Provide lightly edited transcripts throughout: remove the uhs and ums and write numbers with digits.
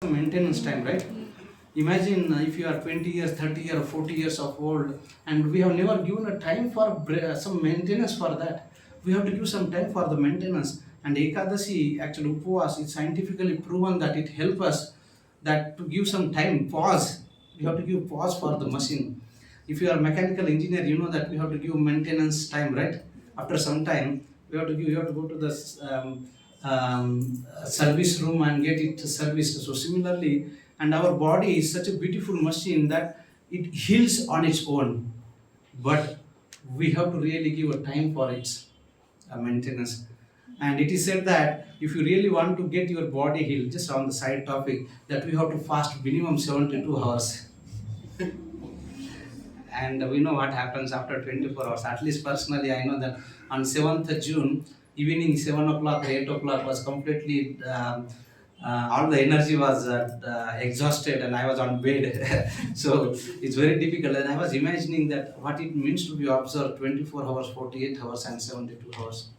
some maintenance time, right? Imagine if you are 20 years, 30 years, 40 years of old, and we have never given a time for some maintenance for that. We have to give some time for the maintenance. And Ekadasi, actually Upavas, it's scientifically proven that it helps us that to give some time, pause. We have to give pause for the machine. If you are a mechanical engineer, you know that we have to give maintenance time, right? After some time, we have to go to the service room and get it serviced. So similarly, and our body is such a beautiful machine that it heals on its own, but we have to really give a time for its maintenance. And it is said that if you really want to get your body healed, just on the side topic, that we have to fast minimum 72 hours. And we know what happens after 24 hours. At least personally, I know that on 7th June, evening 7 o'clock, 8 o'clock was completely, all the energy was exhausted and I was on bed. So it's very difficult. And I was imagining that what it means to be observed 24 hours, 48 hours and 72 hours.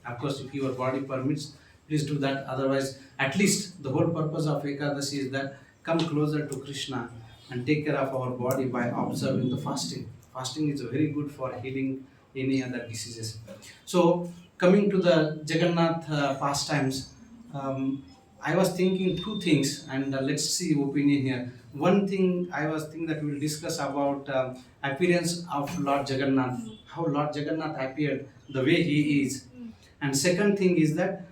Of course, if your body permits, please do that. Otherwise, at least the whole purpose of Ekadasi is that come closer to Krishna and take care of our body by observing the fasting. Fasting is very good for healing any other diseases. So, coming to the Jagannath pastimes, I was thinking two things, and let's see opinion here. One thing I was thinking that we will discuss about appearance of Lord Jagannath, how Lord Jagannath appeared, the way he is. And second thing is that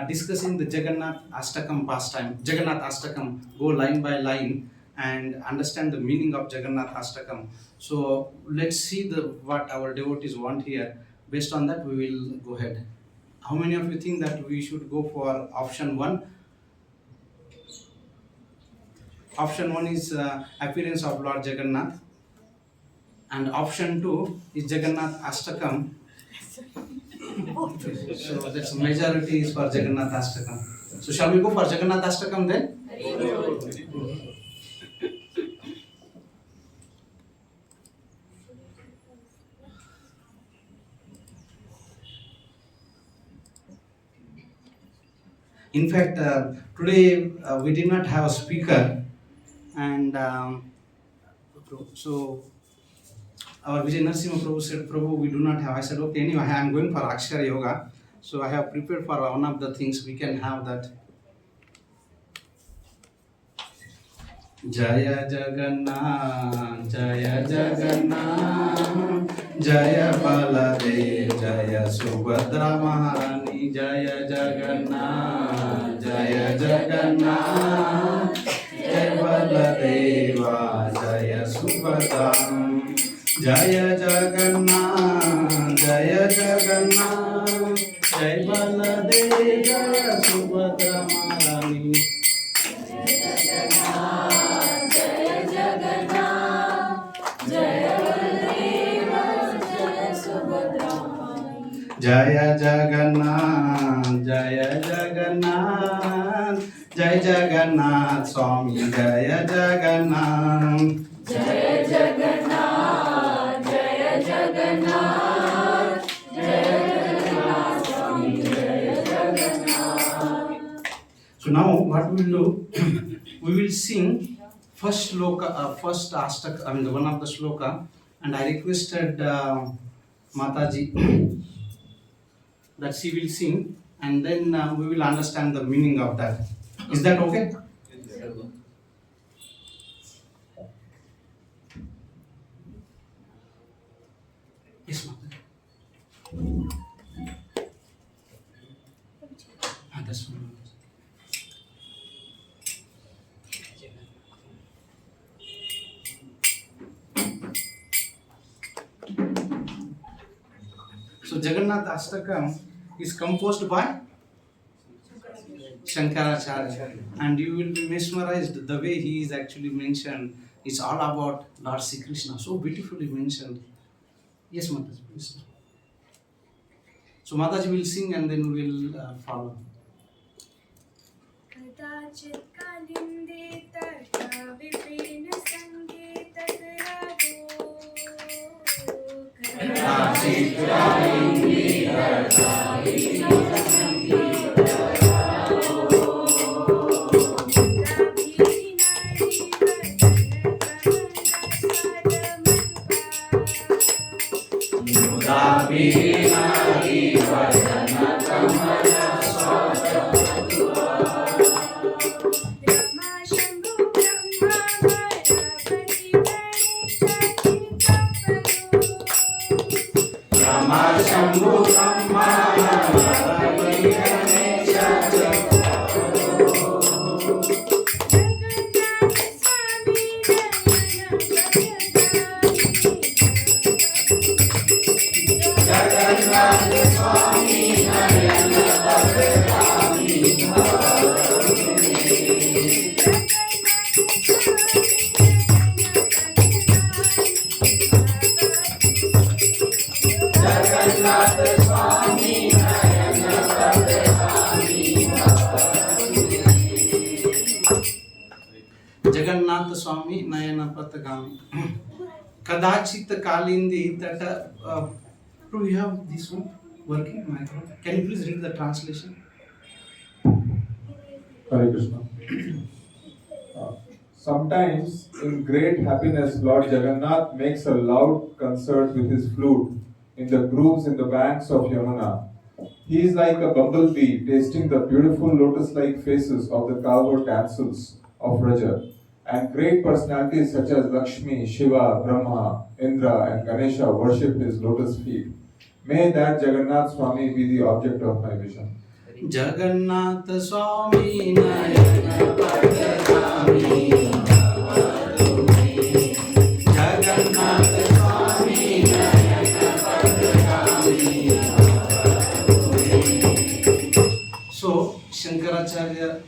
discussing the Jagannath Ashtakam pastime, Jagannath Ashtakam, go line by line and understand the meaning of Jagannath Ashtakam. So let's see what our devotees want here. Based on that, we will go ahead. How many of you think that we should go for option 1? Option 1 is appearance of Lord Jagannath, and option 2 is Jagannath Ashtakam. So that's majority is for Jagannath Ashtakam. So shall we go for Jagannath Ashtakam then? In fact, today we did not have a speaker, and so our Vijay Narasimha Prabhu said, Prabhu, we do not have. I said, okay, anyway, I am going for Akshara Yoga. So I have prepared for one of the things we can have that. Jaya Jagannath, Jaya Jagannath, Jaya Baladev, Jaya Subhadra Maharani, Jaya Jagannath, Jaya Jagannath, Jaya Baladeva, Jaya Subhadra. Jaya Jagannath, Jaya Jagannath, Jaya Baladev, Jaya Subhadra Maharani. Jaya Jagannath, Jaya Jagannath, Jaya Baladev, Jaya Subhadra Maharani. Jaya Jagannath, Jaya Jagannath, Jaya Jagannath, Swami, Jaya Jagannath. Jaya Jagannath, Jaya Jagannath, Jaya Jagannath, Swami, Jaya Jagannath. So now what we will do, we will sing first shloka, first Ashtak, the one of the shloka, and I requested Mataji that she will sing, and then we will understand the meaning of that. Is that okay? Yes, ma'am. That's one. So Jagannath Ashtakam is composed by Shankaracharya, and you will be mesmerized the way he is actually mentioned. It's all about Lord Sri Krishna, so beautifully mentioned. Yes, Mataji, please. So Mataji will sing and then we will follow. Jagannath Swami Nayana Patagami. Kadachit Kalindi that do we have this one working? Can you please read the translation? Hare Krishna. Sometimes in great happiness Lord Jagannath makes a loud concert with his flute in the grooves in the banks of Yamuna. He is like a bumblebee tasting the beautiful lotus-like faces of the carved tassels of Raja. And great personalities such as Lakshmi, Shiva, Brahma, Indra and Ganesha worship his lotus feet. May that Jagannath Swami be the object of my vision. Jagannath Swami Nayana Patagami. Jagannath Swami Nayana Patagami. So Shankaracharya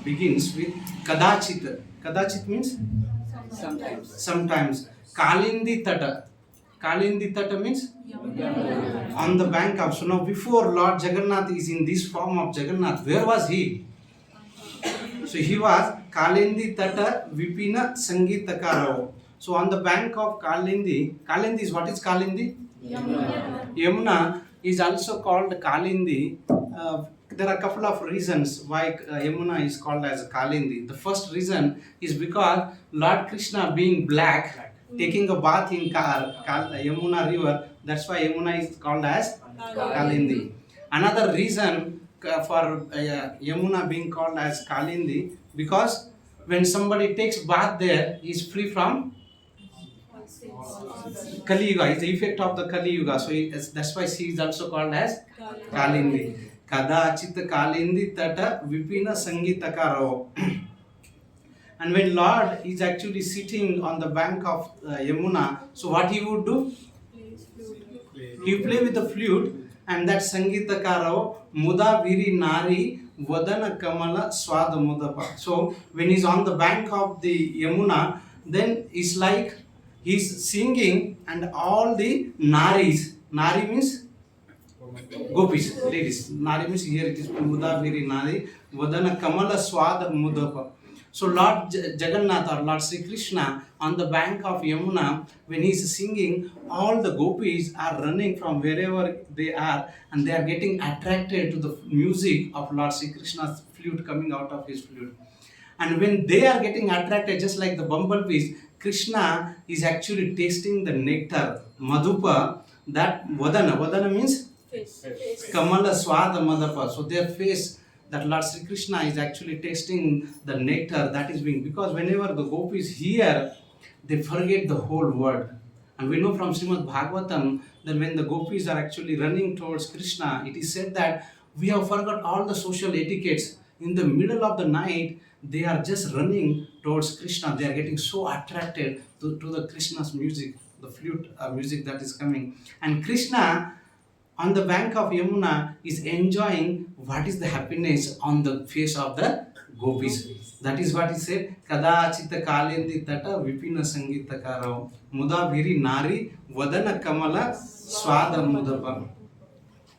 begins with Kadachit. Kadachit means sometimes. Kalindi Tata. Kalindi Tata means on the bank of. So now before Lord Jagannath is in this form of Jagannath, where was he? So he was Kalindi Tata Vipina Sangeetakaro. So on the bank of Kalindi, Kalindi is what is Kalindi? Yamuna is also called Kalindi. There are a couple of reasons why Yamuna is called as Kalindi. The first reason is because Lord Krishna being black, taking a bath in Yamuna river, that's why Yamuna is called as Kalindi. Another reason for Yamuna being called as Kalindi, because when somebody takes bath there, he is free from Kali Yuga. It's the effect of the Kali Yuga. So that's why she is also called as Kalindi. Kadachit Kalindi Tata Vipina Sangeetakaro. And when Lord is actually sitting on the bank of Yamuna, so what he would do? He play with the flute, and that Sangeetakaro Muda Viri Nari Vadana Kamala Swada Mudapa. So when he's on the bank of the Yamuna, then it's like he's singing, and all the Naris, Nari means Gopis, ladies. Nari means here it is Muda Viri Nari Vadana Kamala Swada Mudapa. So Lord Jagannath or Lord Sri Krishna on the bank of Yamuna, when he is singing, all the gopis are running from wherever they are, and they are getting attracted to the music of Lord Sri Krishna's flute coming out of his flute. And when they are getting attracted, just like the bumblebees, Krishna is actually tasting the nectar, Madhupa, that Vadana means Kamala Swada Madhapa. So their face, that Lord Sri Krishna is actually tasting the nectar that is being, because whenever the gopis hear, they forget the whole world. And we know from Srimad Bhagavatam that when the gopis are actually running towards Krishna, it is said that we have forgot all the social etiquettes. In the middle of the night, they are just running towards Krishna. They are getting so attracted to the Krishna's music, the flute music that is coming. And Krishna on the bank of Yamuna is enjoying what is the happiness on the face of the gopis. That is what he said. Kadachita Kalindi Tata Vipina Sangeetakaro Muda Viri Nari Vadana Kamala Swada Mudapa.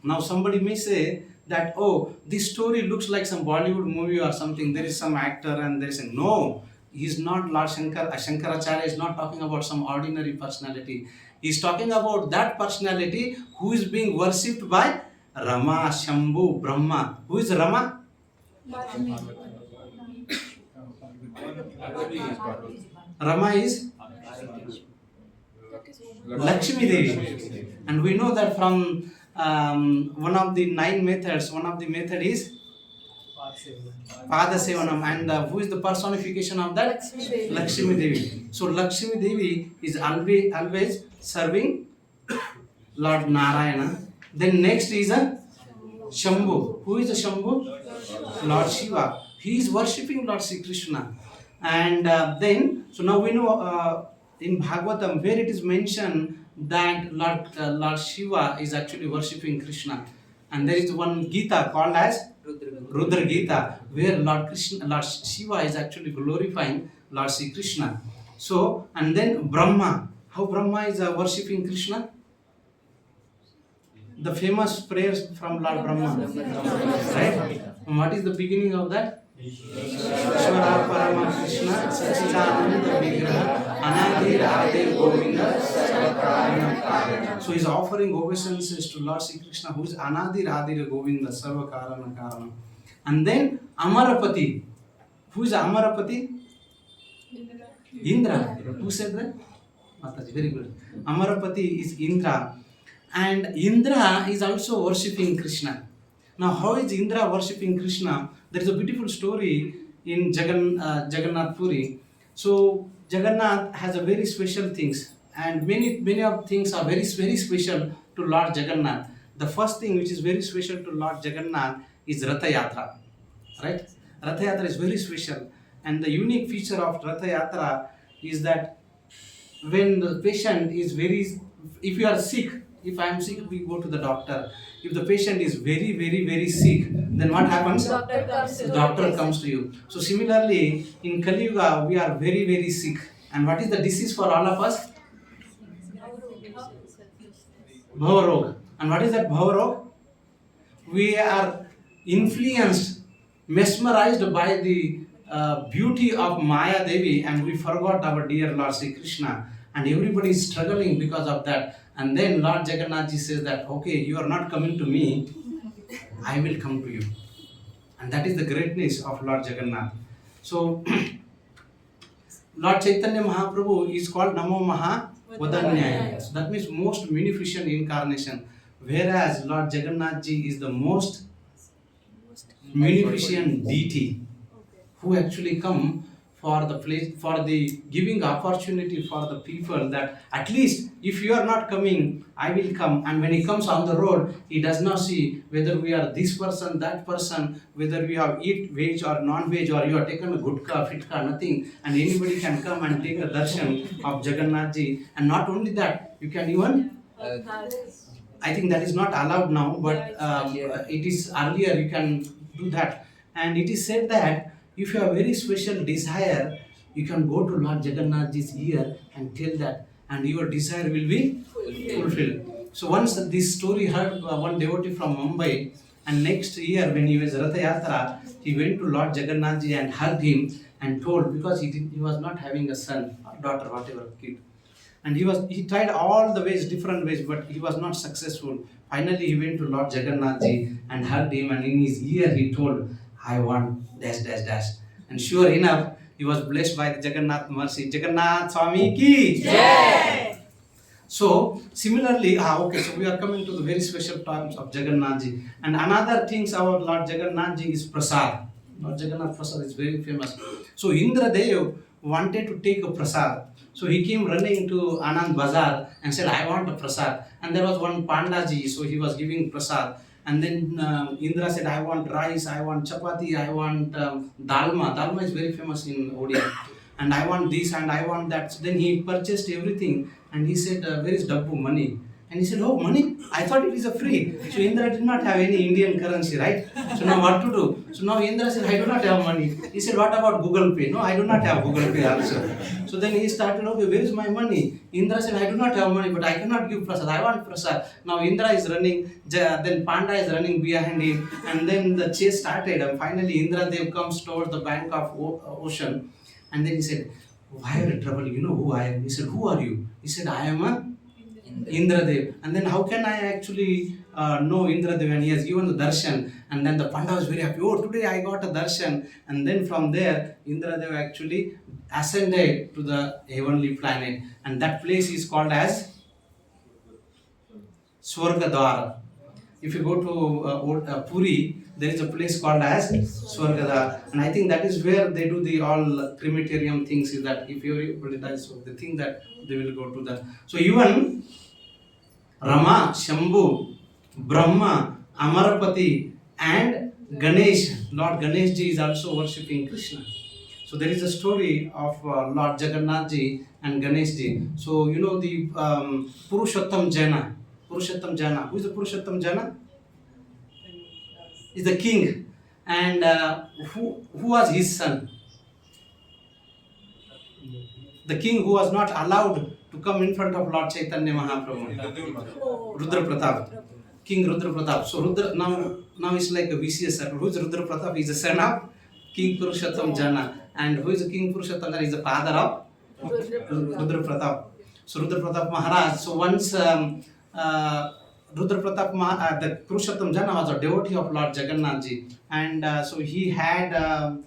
Now somebody may say that, oh, this story looks like some Bollywood movie or something. There is some actor and there is a... No, he is not Lord Shankaracharya is not talking about some ordinary personality. He is talking about that personality who is being worshipped by Rama, Shambhu, Brahma. Who is Rama? Rama is Lakshmi Devi. And we know that from one of the 9 methods, one of the method is Pada Sevanam, and who is the personification of that? Lakshmi Devi. So Lakshmi Devi is always serving Lord Narayana. Then next is a Shambhu. Who is the Shambhu? Lord Shiva. He is worshipping Lord Sri Krishna. And then, so now we know in Bhagavatam where it is mentioned that Lord Shiva is actually worshipping Krishna. And there is one Gita called as Rudra Gita, where Lord Krishna, Lord Shiva is actually glorifying Lord Sri Krishna. So, and then Brahma, how Brahma is worshipping Krishna? The famous prayers from Lord Brahma, right? And what is the beginning of that? Ishvara Parama Krishna Sachidananda Vigraha Anadi Radhe Govinda Sarvakarana Karana. So he is offering obeisances to Lord Sri Krishna, who is Anadi Radhe Govinda Sarvakarana Karana. And then Amarapati. Who is Amarapati? Indra. Who said that? Mataji, very good. Amarapati is Indra. And Indra is also worshipping Krishna. Now, how is Indra worshipping Krishna? There is a beautiful story in Jagannath Puri. So, Jagannath has a very special things, and many of things are very special to Lord Jagannath. The first thing which is very special to Lord Jagannath is Ratha Yatra, right? Ratha Yatra is very special, and the unique feature of Ratha Yatra is that when the patient is if you are sick, if I am sick, we go to the doctor. If the patient is very sick, then what happens? Doctor comes to you. So similarly, in Kali Yuga, we are very sick. And what is the disease for all of us? Bhavarog. And what is that Bhavarog? We are influenced, mesmerized by the beauty of Maya Devi, and we forgot our dear Lord Sri Krishna. And everybody is struggling because of that. And then Lord Jagannath ji says that, okay, you are not coming to me, I will come to you. And that is the greatness of Lord Jagannath. So, Lord Chaitanya Mahaprabhu is called Namo Maha Vadanyaya. So that means most munificent incarnation. Whereas Lord Jagannath ji is the most munificent deity who actually come for the place, for the giving opportunity for the people, that at least if you are not coming, I will come. And when he comes on the road, he does not see whether we are this person, that person, whether we have eat veg or non-veg, or you have taken a gutka, fitka, nothing. And anybody can come and take a darshan of Jagannath ji. And not only that, you can even, I think that is not allowed now, but it is earlier you can do that. And it is said that if you have very special desire, you can go to Lord Jagannath ji's ear and tell that, and your desire will be fulfilled. So once this story heard one devotee from Mumbai, and next year when he was Ratha Yatra, he went to Lord Jagannath ji and hugged him and told, because he was not having a son or daughter, whatever kid. And he tried all the ways, different ways, but he was not successful. Finally, he went to Lord Jagannath ji and hugged him, and in his ear he told, I want dash. And sure enough, he was blessed by the Jagannath mercy. Jagannath Swami ki Jai! So, similarly, so we are coming to the very special terms of Jagannath ji. And another things about Lord Jagannath ji is prasad. Lord Jagannath prasad is very famous. So, Indra Dev wanted to take a prasad. So he came running to Anand Bazar and said, I want a prasad. And there was one Pandaji, so he was giving prasad. And then Indra said, I want rice, I want chapati, I want dalma. Dalma is very famous in Odia. And I want this and I want that. So then he purchased everything and he said, where is Dabbu, money? And he said, oh, money? I thought it is a free. So Indra did not have any Indian currency, right? So now what to do? So now Indra said, I do not have money. He said, what about Google Pay? No, I do not have Google Pay also. So then he started, okay, where is my money? Indra said, I do not have money, but I cannot give prasad. I want prasad. Now Indra is running, then Panda is running behind him, and then the chase started. And finally Indra Dev comes towards the bank of ocean. And then he said, why are you trouble? You know who I am? He said, who are you? He said, I am a Indra Dev. And then how can I actually know Indra Dev? And he has given the darshan. And then the Panda was very happy. Oh, today I got a darshan. And then from there, Indra Dev actually ascended to the heavenly planet. And that place is called as Swargadwara. If you go to Puri, there is a place called as Swargadwara. And I think that is where they do the all crematorium things, is that if everybody dies, so they think that they will go to that. So even Rama, Shambhu, Brahma, Amarapati and Ganesh, Lord Ganesh ji is also worshipping Krishna. So there is a story of Lord Jagannath ji and Ganesh ji. So you know the Purushottam Jana. Purushottam Jana. Who is the Purushottam Jana? Is the king. And who was his son? The king who was not allowed to come in front of Lord Chaitanya Mahaprabhu. Rudra Pratap. King Rudra Pratap. So Rudra now it's like a vicious circle. Who is Rudra Pratap? He is the son of King Purushottam Jana. And who is King Purushottam Jana? He is the father of Rudra Pratap. So Rudra Pratap Maharaj. So once Rudra Pratap the Purushottam Jana was a devotee of Lord Jagannath ji, and so he had a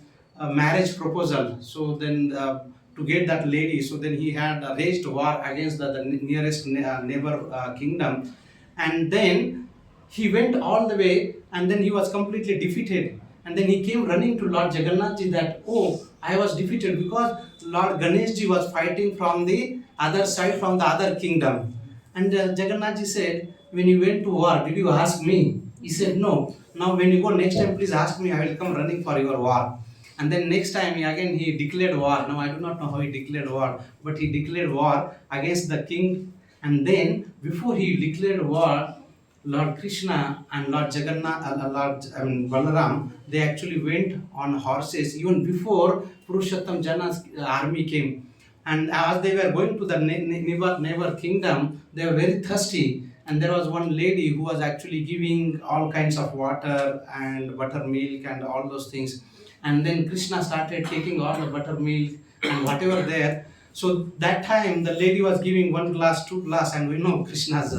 marriage proposal. So then to get that lady, so then he had waged war against the nearest neighbor kingdom, and then he went all the way, and then he was completely defeated, and then he came running to Lord Jagannath ji that, oh, I was defeated because Lord Ganesh ji was fighting from the other side, from the other kingdom. And Jagannath ji said, when you went to war, did you ask me? He said, no. Now when you go next time, please ask me, I will come running for your war. And then next time he declared war. Now I do not know how he declared war, but he declared war against the king. And then before he declared war, Lord Krishna and Lord Jagannath, Balaram, they actually went on horses even before Purushottam Jana's army came. And as they were going to the neighbor kingdom, they were very thirsty. And there was one lady who was actually giving all kinds of water and buttermilk and all those things. And then Krishna started taking all the buttermilk and whatever there. So that time the lady was giving 1 glass, 2 glass, and we know Krishna's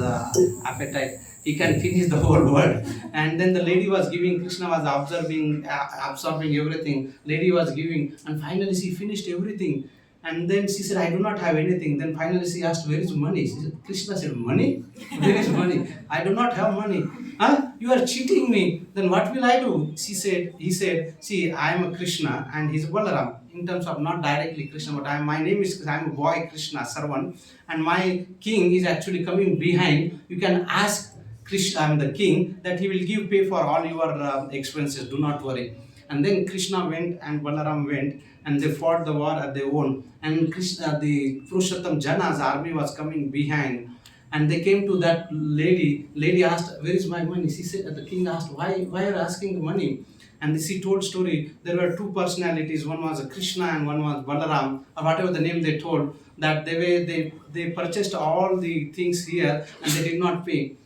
appetite. He can finish the whole world. And then the lady was giving, Krishna was absorbing everything. Lady was giving, and finally she finished everything. And then she said, I do not have anything. Then finally she asked, where is money? She said, Krishna said, money? Where is money? I do not have money. Huh? You are cheating me. Then what will I do? He said, see, I am a Krishna and he's Balaram. In terms of not directly Krishna, but my name is, I am a boy Krishna, Sarvan. And my king is actually coming behind. You can ask Krishna, I am the king, that he will pay for all your expenses. Do not worry. And then Krishna went and Balaram went, and they fought the war at their own. And Krishna, the Purushottam Jana's army was coming behind. And they came to that lady. Lady asked, where is my money? She said, the king asked, why are you asking the money? And she told story. There were two personalities. One was Krishna and one was Balaram, or whatever the name they told. That they purchased all the things here and they did not pay.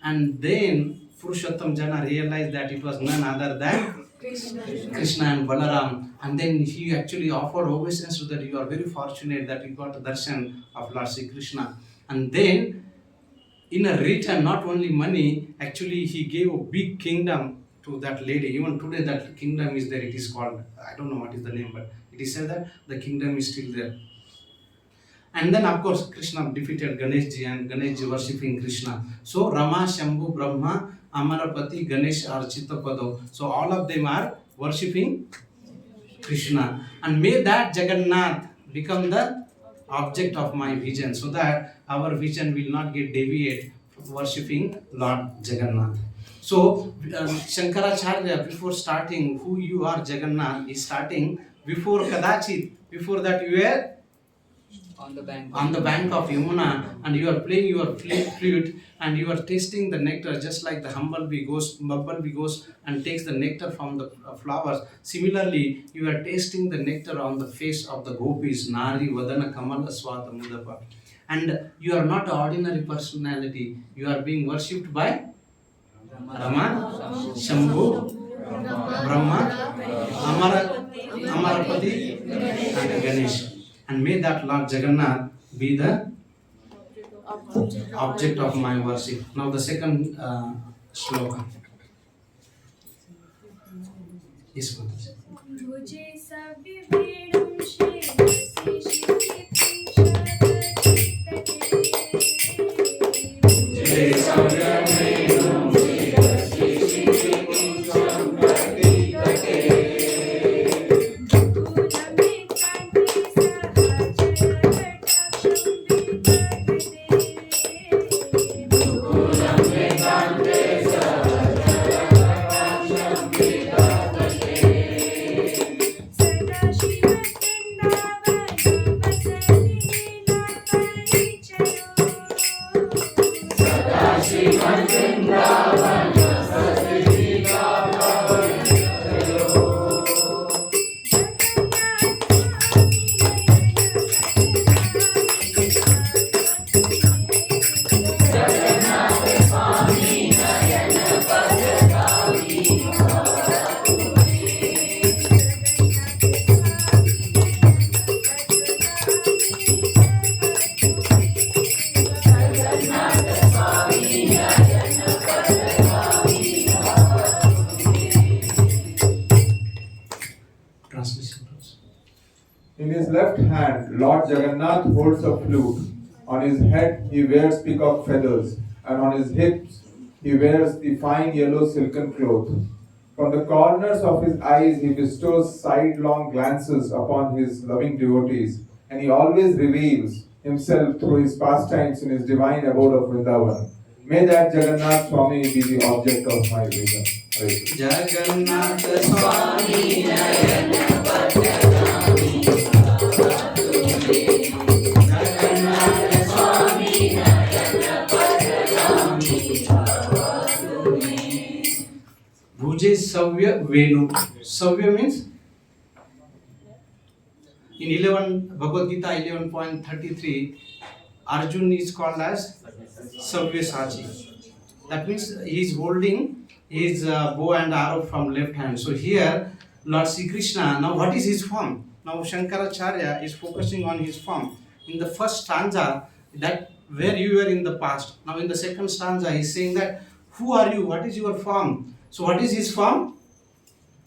And then Purushottam Jana realized that it was none other than Krishna and Balaram. And then he actually offered obeisance to that. You are very fortunate that you got the darshan of Lord Sri Krishna. And then in a return, not only money, actually he gave a big kingdom to that lady. Even today that kingdom is there. It is called, I don't know what is the name, but it is said that the kingdom is still there. And then of course Krishna defeated Ganeshji, and Ganeshji worshipping Krishna. So Rama, Shambhu, Brahma, Amarapati, Ganesh are Chittapado. So all of them are worshipping Krishna. And may that Jagannath become the object of my vision, so that our vision will not get deviate from worshipping Lord Jagannath. So Shankaracharya, before starting who you are Jagannath, is starting before Kadachit. Before that you were on the bank of Yamuna, and you are playing your flute and you are tasting the nectar, just like the bumblebee goes and takes the nectar from the flowers. Similarly, you are tasting the nectar on the face of the gopis, Nari Vadana Kamala Swata Mudapa. And you are not an ordinary personality. You are being worshipped by Rama, Shambhu, Brahma, Amarapati and Ganesh. And may that Lord Jagannath be the object of my worship. Now the second shloka. Yes, Mataji. Translation. In his left hand, Lord Jagannath holds a flute. On his head, he wears peacock feathers, and on his hips, he wears the fine yellow silken cloth. From the corners of his eyes, he bestows sidelong glances upon his loving devotees, and he always reveals himself through his pastimes in his divine abode of Vrindavan. May that Jagannath Swami be the object of my vision. Jagannath Swami Bhuje Savya Venu. Savya means in 11 Bhagavad Gita 11.33, Arjun is called as Savyasachi. That means he is holding his bow and arrow from left hand. So here Lord Sri Krishna, now what is his form? Now Shankaracharya is focusing on his form. In the first stanza, that where you were in the past. Now in the second stanza, he is saying that who are you? What is your form? So what is his form?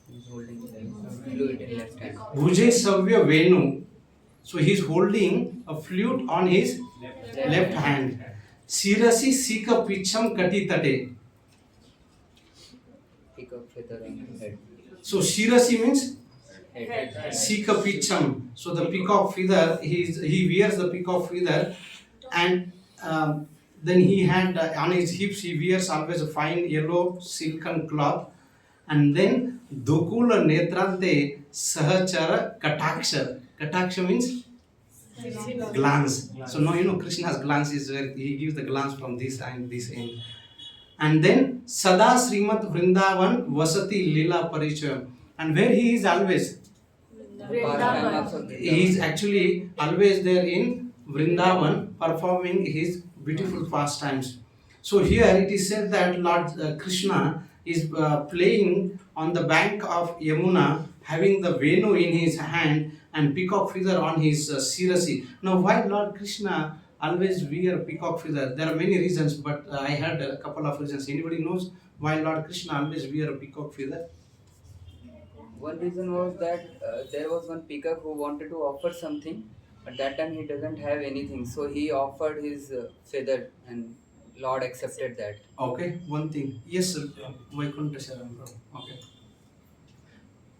He's holding the flute in left hand. Bhuje Savya Venu. So he is holding a flute on his left hand. Sirasi Sika Picham Kati Tate. Peacock feather on his head. So Shirasi means Head. Sika Picham. So the peacock feather, he wears the peacock feather, and then he had on his hips he wears always a fine yellow silken cloth, and then Dukula Netrante Sahachara Kataksha. Kataksha means glance. So now you know Krishna's glance is where he gives the glance from this and this end. And then Sada Srimat Vrindavan Vasati Lila Parichayam. And where he is always? He is actually always there in Vrindavan performing his beautiful pastimes. So here it is said that Lord Krishna is playing on the bank of Yamuna, having the Venu in his hand and peacock feather on his sirasi. Now why Lord Krishna always wear peacock feather? There are many reasons, but I heard a couple of reasons. Anybody knows why Lord Krishna always wear a peacock feather? One reason was that there was one peacock who wanted to offer something. At that time, he doesn't have anything, so he offered his feather, and Lord accepted that. Okay, one thing. Yes, sir. Vaikuntha Sharan. Okay.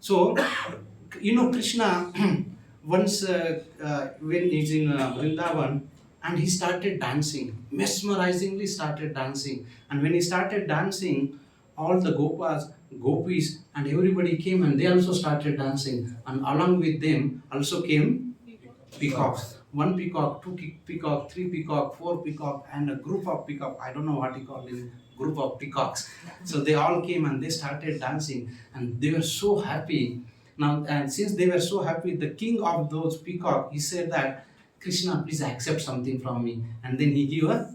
So, you know, Krishna once when he's in Vrindavan, and he started dancing, mesmerizingly started dancing. And when he started dancing, all the gopis, and everybody came and they also started dancing. And along with them also came peacocks. One peacock, two peacock, three peacock, four peacock, and a group of peacock. I don't know what he called it. Group of peacocks. So they all came and they started dancing, and they were so happy. Now, and since they were so happy, the king of those peacock, he said that, Krishna, please accept something from me. And then he gave a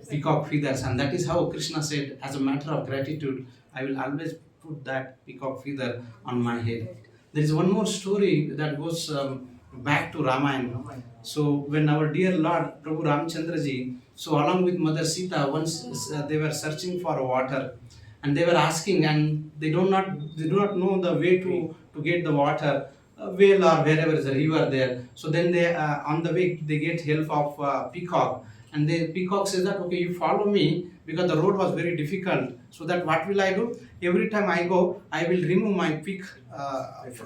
peacock feathers, and that is how Krishna said, as a matter of gratitude, I will always put that peacock feather on my head. There is one more story that goes back to Ramayana. So when our dear Lord Prabhu Ramchandraji, so along with Mother Sita, once they were searching for water, and they were asking, and they do not know the way to get the water, well, or wherever is a river there. So then they on the way they get help of peacock, and the peacock says that, okay, you follow me, because the road was very difficult. So that what will I do? Every time I go, I will remove my peak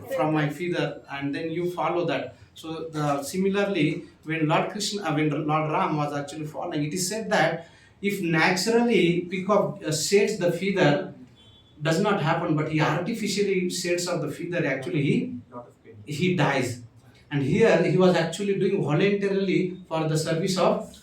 from my feather, and then you follow that. So similarly, when Lord Krishna, when Lord Ram was actually following, it is said that if naturally peacock shades the feather, does not happen, but he artificially shades of the feather, actually he dies. And here he was actually doing voluntarily for the service of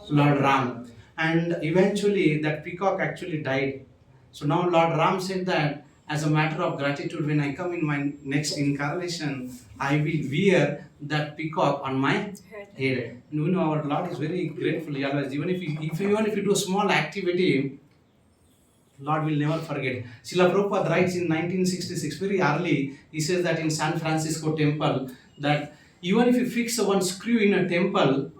Lord Ram. And eventually that peacock actually died. So now Lord Ram said that, as a matter of gratitude, when I come in my next incarnation, I will wear that peacock on my head. And you know, our Lord is very grateful. He always, even if you do a small activity, Lord will never forget. Srila Prabhupada writes in 1966, very early, he says that in San Francisco temple, that even if you fix one screw in a temple,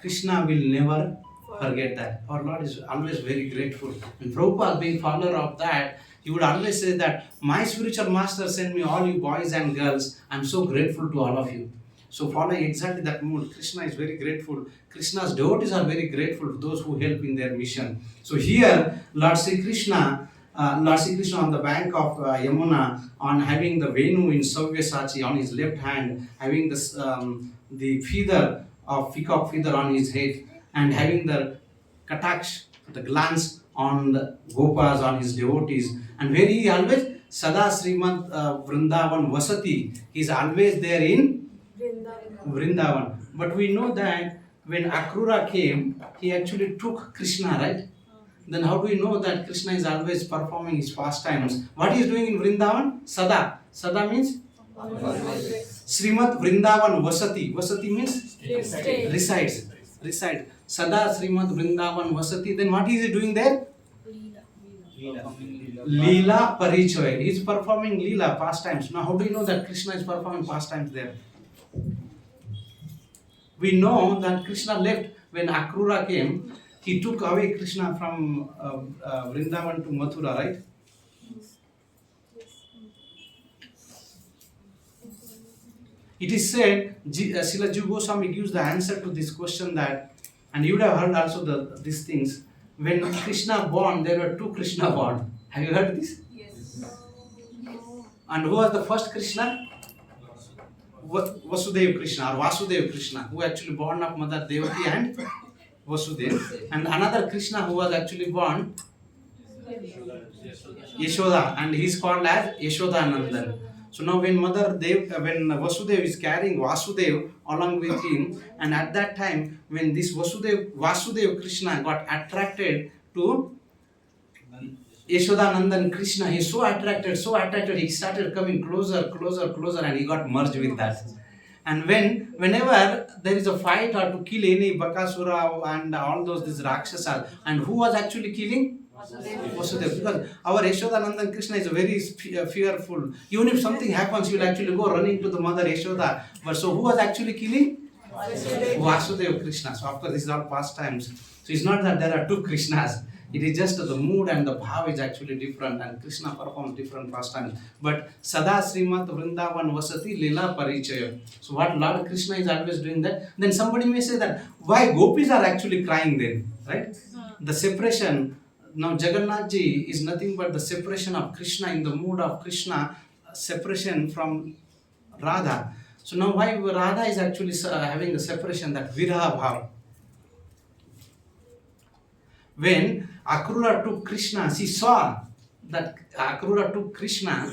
Krishna will never forget that. Our Lord is always very grateful. And Prabhupada, being follower of that, he would always say that my spiritual master sent me all you boys and girls. I'm so grateful to all of you. So following exactly that mood, Krishna is very grateful. Krishna's devotees are very grateful to those who help in their mission. So here, Lord Sri Krishna on the bank of Yamuna, on having the Venu in Savyasachi on his left hand, having this, the feather of peacock feather on his head, and having the kataksh, the glance on the Gopas, on his devotees, and where he always Sada Srimad Vrindavan Vasati, he is always there in Vrindavan. But we know that when Akrura came, he actually took Krishna, right? Then how do we know that Krishna is always performing his pastimes? What he is doing in Vrindavan? Sada. Sada means? Srimad Vrindavan Vasati. Vasati means? Resides. Reside. Sada Srimad Vrindavan Vasati. Then what is he doing there? Leela Parichoy. He is performing Leela, pastimes. Now how do you know that Krishna is performing pastimes there? We know that Krishna left when Akrura came. He took away Krishna from Vrindavan to Mathura, right? It is said, Srila Jiva Goswami gives the answer to this question that, and you would have heard also these things, when Krishna born, there were two Krishna born. Have you heard this? Yes. And who was the first Krishna? Vasudeva Krishna or Vasudeva Krishna, who actually born of Mother Devaki and Vasudeva. And another Krishna who was actually born, Yashoda, and he is called as Yashodanandan. So now when Vasudeva is carrying Vasudeva along with him, and at that time when this Vasudeva Krishna got attracted to Yashodanandan Krishna, he is so attracted, he started coming closer, and he got merged with that. And whenever there is a fight or to kill any Bakasura and all these Rakshasas, and who was actually killing? Vasudeva. Because our Yashodanandan Krishna is very fearful. Even if something happens, he will actually go running to the mother Yashoda. But so who was actually killing? Vasudeva Krishna. So of course this is all pastimes. So it's not that there are two Krishnas. It is just the mood and the bhav is actually different, and Krishna performs different pastimes. But Sada Srimad Vrindavan Vasati Leela Parichaya. So what Lord Krishna is always doing that. Then somebody may say that why gopis are actually crying then, right? The separation. Now Jagannath ji is nothing but the separation of Krishna, in the mood of Krishna, separation from Radha. So now why Radha is actually having the separation, that viraha bhav. When Akrura took Krishna, she saw that Akrura took Krishna,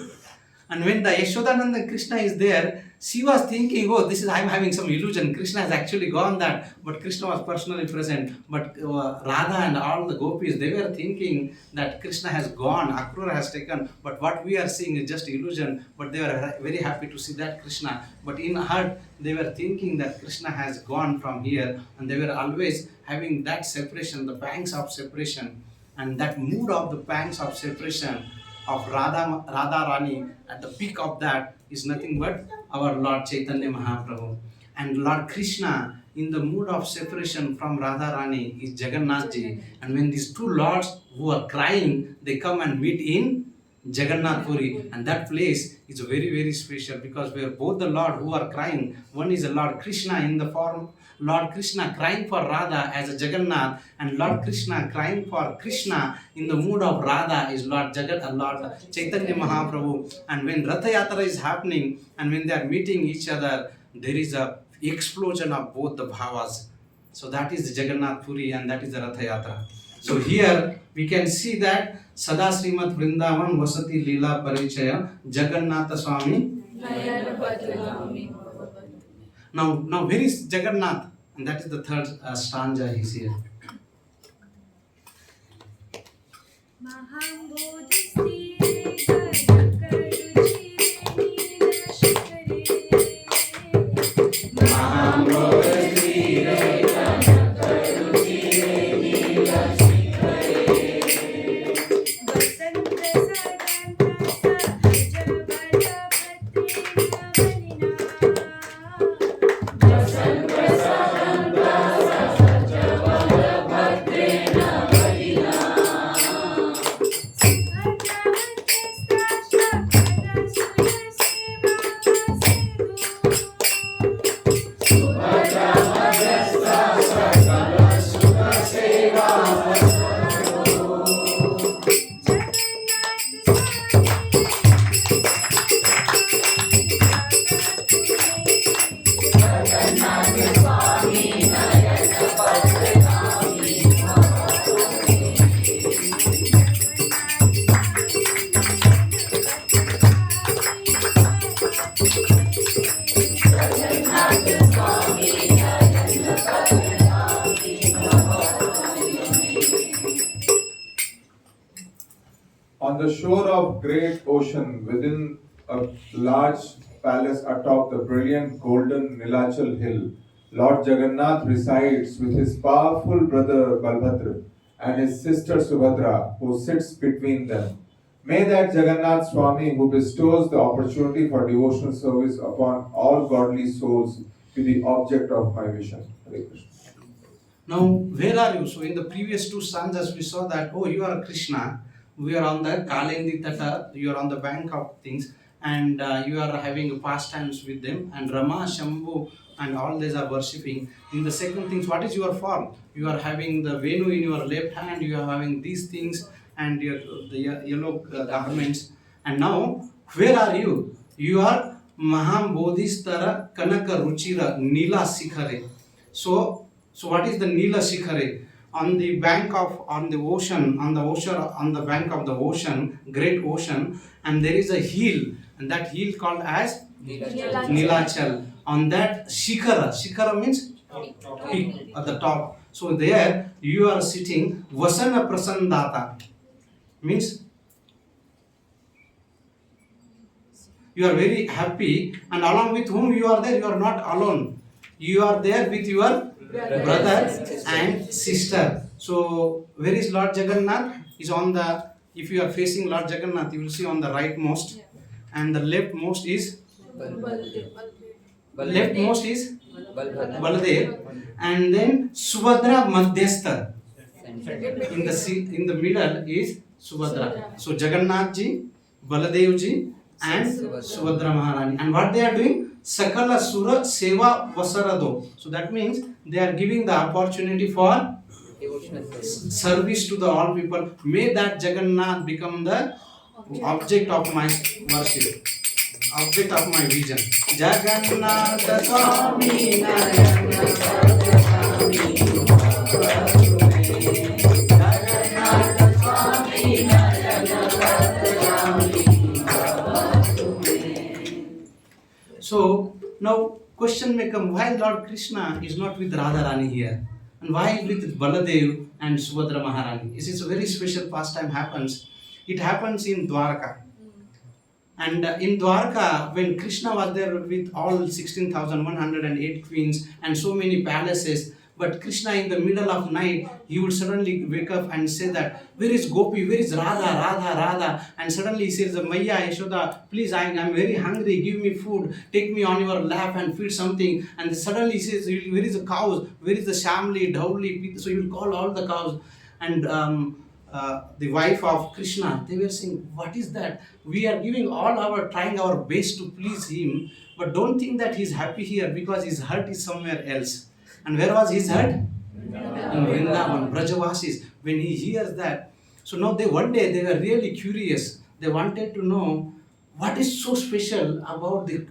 and when the Yashodananda Krishna is there, she was thinking, oh, I'm having some illusion. Krishna has actually gone that, but Krishna was personally present. But Radha and all the gopis, they were thinking that Krishna has gone, Akrura has taken, but what we are seeing is just illusion. But they were very happy to see that Krishna. But in heart, they were thinking that Krishna has gone from here, and they were always having that separation, the pangs of separation, and that mood of the pangs of separation of Radha Rani, at the peak of that is nothing but our Lord Chaitanya Mahaprabhu. And Lord Krishna, in the mood of separation from Radha Rani, is Jagannath ji. And when these two lords who are crying, they come and meet in Jagannath Puri, and that place is very, very special, because we are both the Lord who are crying. One is the Lord Krishna in the form Lord Krishna crying for Radha as a Jagannath, and Lord Krishna crying for Krishna in the mood of Radha is Lord Chaitanya Mahaprabhu. And when Ratha Yatra is happening, and when they are meeting each other, there is a explosion of both the bhavas. So that is the Jagannath Puri, and that is the Ratha Yatra. So here we can see that Sada Srimad Vrindavan Vasati Leela Parichaya Jagannatha Swami. Now where is Jagannath? And that is the third stanza is here. On the shore of great ocean, within a large palace atop the brilliant golden Nilachal hill, Lord Jagannath resides with his powerful brother Balbhadra and his sister Subhadra, who sits between them. May that Jagannath Swami, who bestows the opportunity for devotional service upon all godly souls, be the object of my vision. Hare Krishna. Now, where are you? So, in the previous two stanzas, we saw that, oh, you are Krishna. We are on the Kalendi Tata, you are on the bank of things, and you are having pastimes with them, and Rama, Shambhu, and all these are worshipping. In the second things, what is your form? You are having the Venu in your left hand, you are having these things, and the yellow garments. And now, where are you? You are Maham Bodhistara Kanaka Ruchira Nila Sikhare. So what is the Nila Shikhare? On the bank of, on the bank of the ocean, great ocean, and there is a hill, and that hill called as Nilachal. On that Shikhara means peak at the top. So there you are sitting, Vasana Prasandata, means you are very happy, and along with whom you are there, you are not alone. You are there with your brother and sister. So where is Lord Jagannath? Is on the, if you are facing Lord Jagannath, you will see on the rightmost, and the leftmost is Baladev, and then Subhadra Madhyastha. In the middle is Subhadra. So Jagannath ji, Baladev ji, and Subhadra Maharani. And what they are doing? Sakala Sura Seva Vasarado. So that means they are giving the opportunity for service to the all people. May that Jagannath become the object of my worship, object of my vision. Jagannath Swami So now question may come, why Lord Krishna is not with Radharani here? And why with Baladev and Subhadra Maharani? This is a very special pastime happens. It happens in Dwarka. And in Dwarka, when Krishna was there with all 16,108 queens and so many palaces, but Krishna in the middle of night, he would suddenly wake up and say that, where is Gopi, where is Radha? And suddenly he says, Maya, Yashoda, please, I am very hungry, give me food, take me on your lap and feed something. And suddenly he says, where is the cows, where is the Shamli, Dhauli? So he will call all the cows. And the wife of Krishna, they were saying, what is that? We are trying our best to please him, but don't think that he's happy here because his heart is somewhere else. And where was his heart? In Vrindavan, Brajavasis. When he hears that, so now one day they were really curious. They wanted to know what is so special about the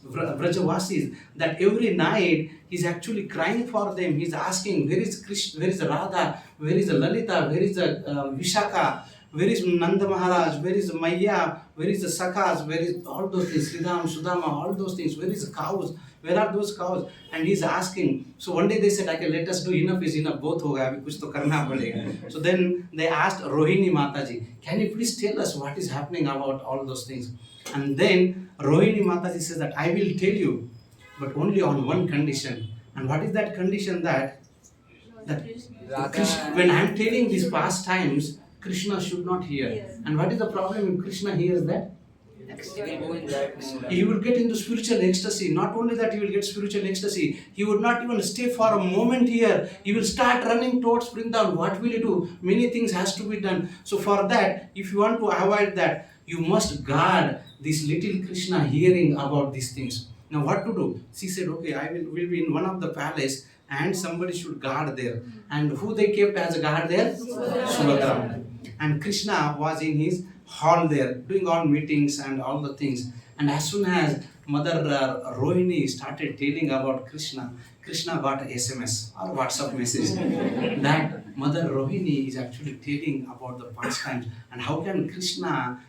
Brajavasis that every night he's actually crying for them. He's asking, where is Krishna, where is Radha, where is Lalita, where is Vishaka, where is Nanda Maharaj, where is Maya, where is the Sakas, where is all those things, Sridham, Sudama, all those things, where is the cows, where are those cows? And he's asking. So one day they said, okay, let us do enough is enough, both ho gaya, kuch to karna padega. So then they asked Rohini Mataji, can you please tell us what is happening about all those things? And then Rohini Mataji says that I will tell you, but only on one condition. And what is that condition? That Krishna, when I am telling these pastimes, Krishna should not hear. And what is the problem if Krishna hears that? He will get into spiritual ecstasy. Not only that, he will get spiritual ecstasy, he would not even stay for a moment here. He will start running towards Vrindavan. What will he do? Many things has to be done. So for that, if you want to avoid that, you must guard this little Krishna hearing about these things. Now what to do? She said, okay, I will be in one of the palace and somebody should guard there. And who they kept as a guard there? Subhadra. And Krishna was in his hall there, doing all meetings and all the things. And as soon as Mother Rohini started telling about Krishna, Krishna got a SMS or WhatsApp message that Mother Rohini is actually telling about the pastimes and how can Krishna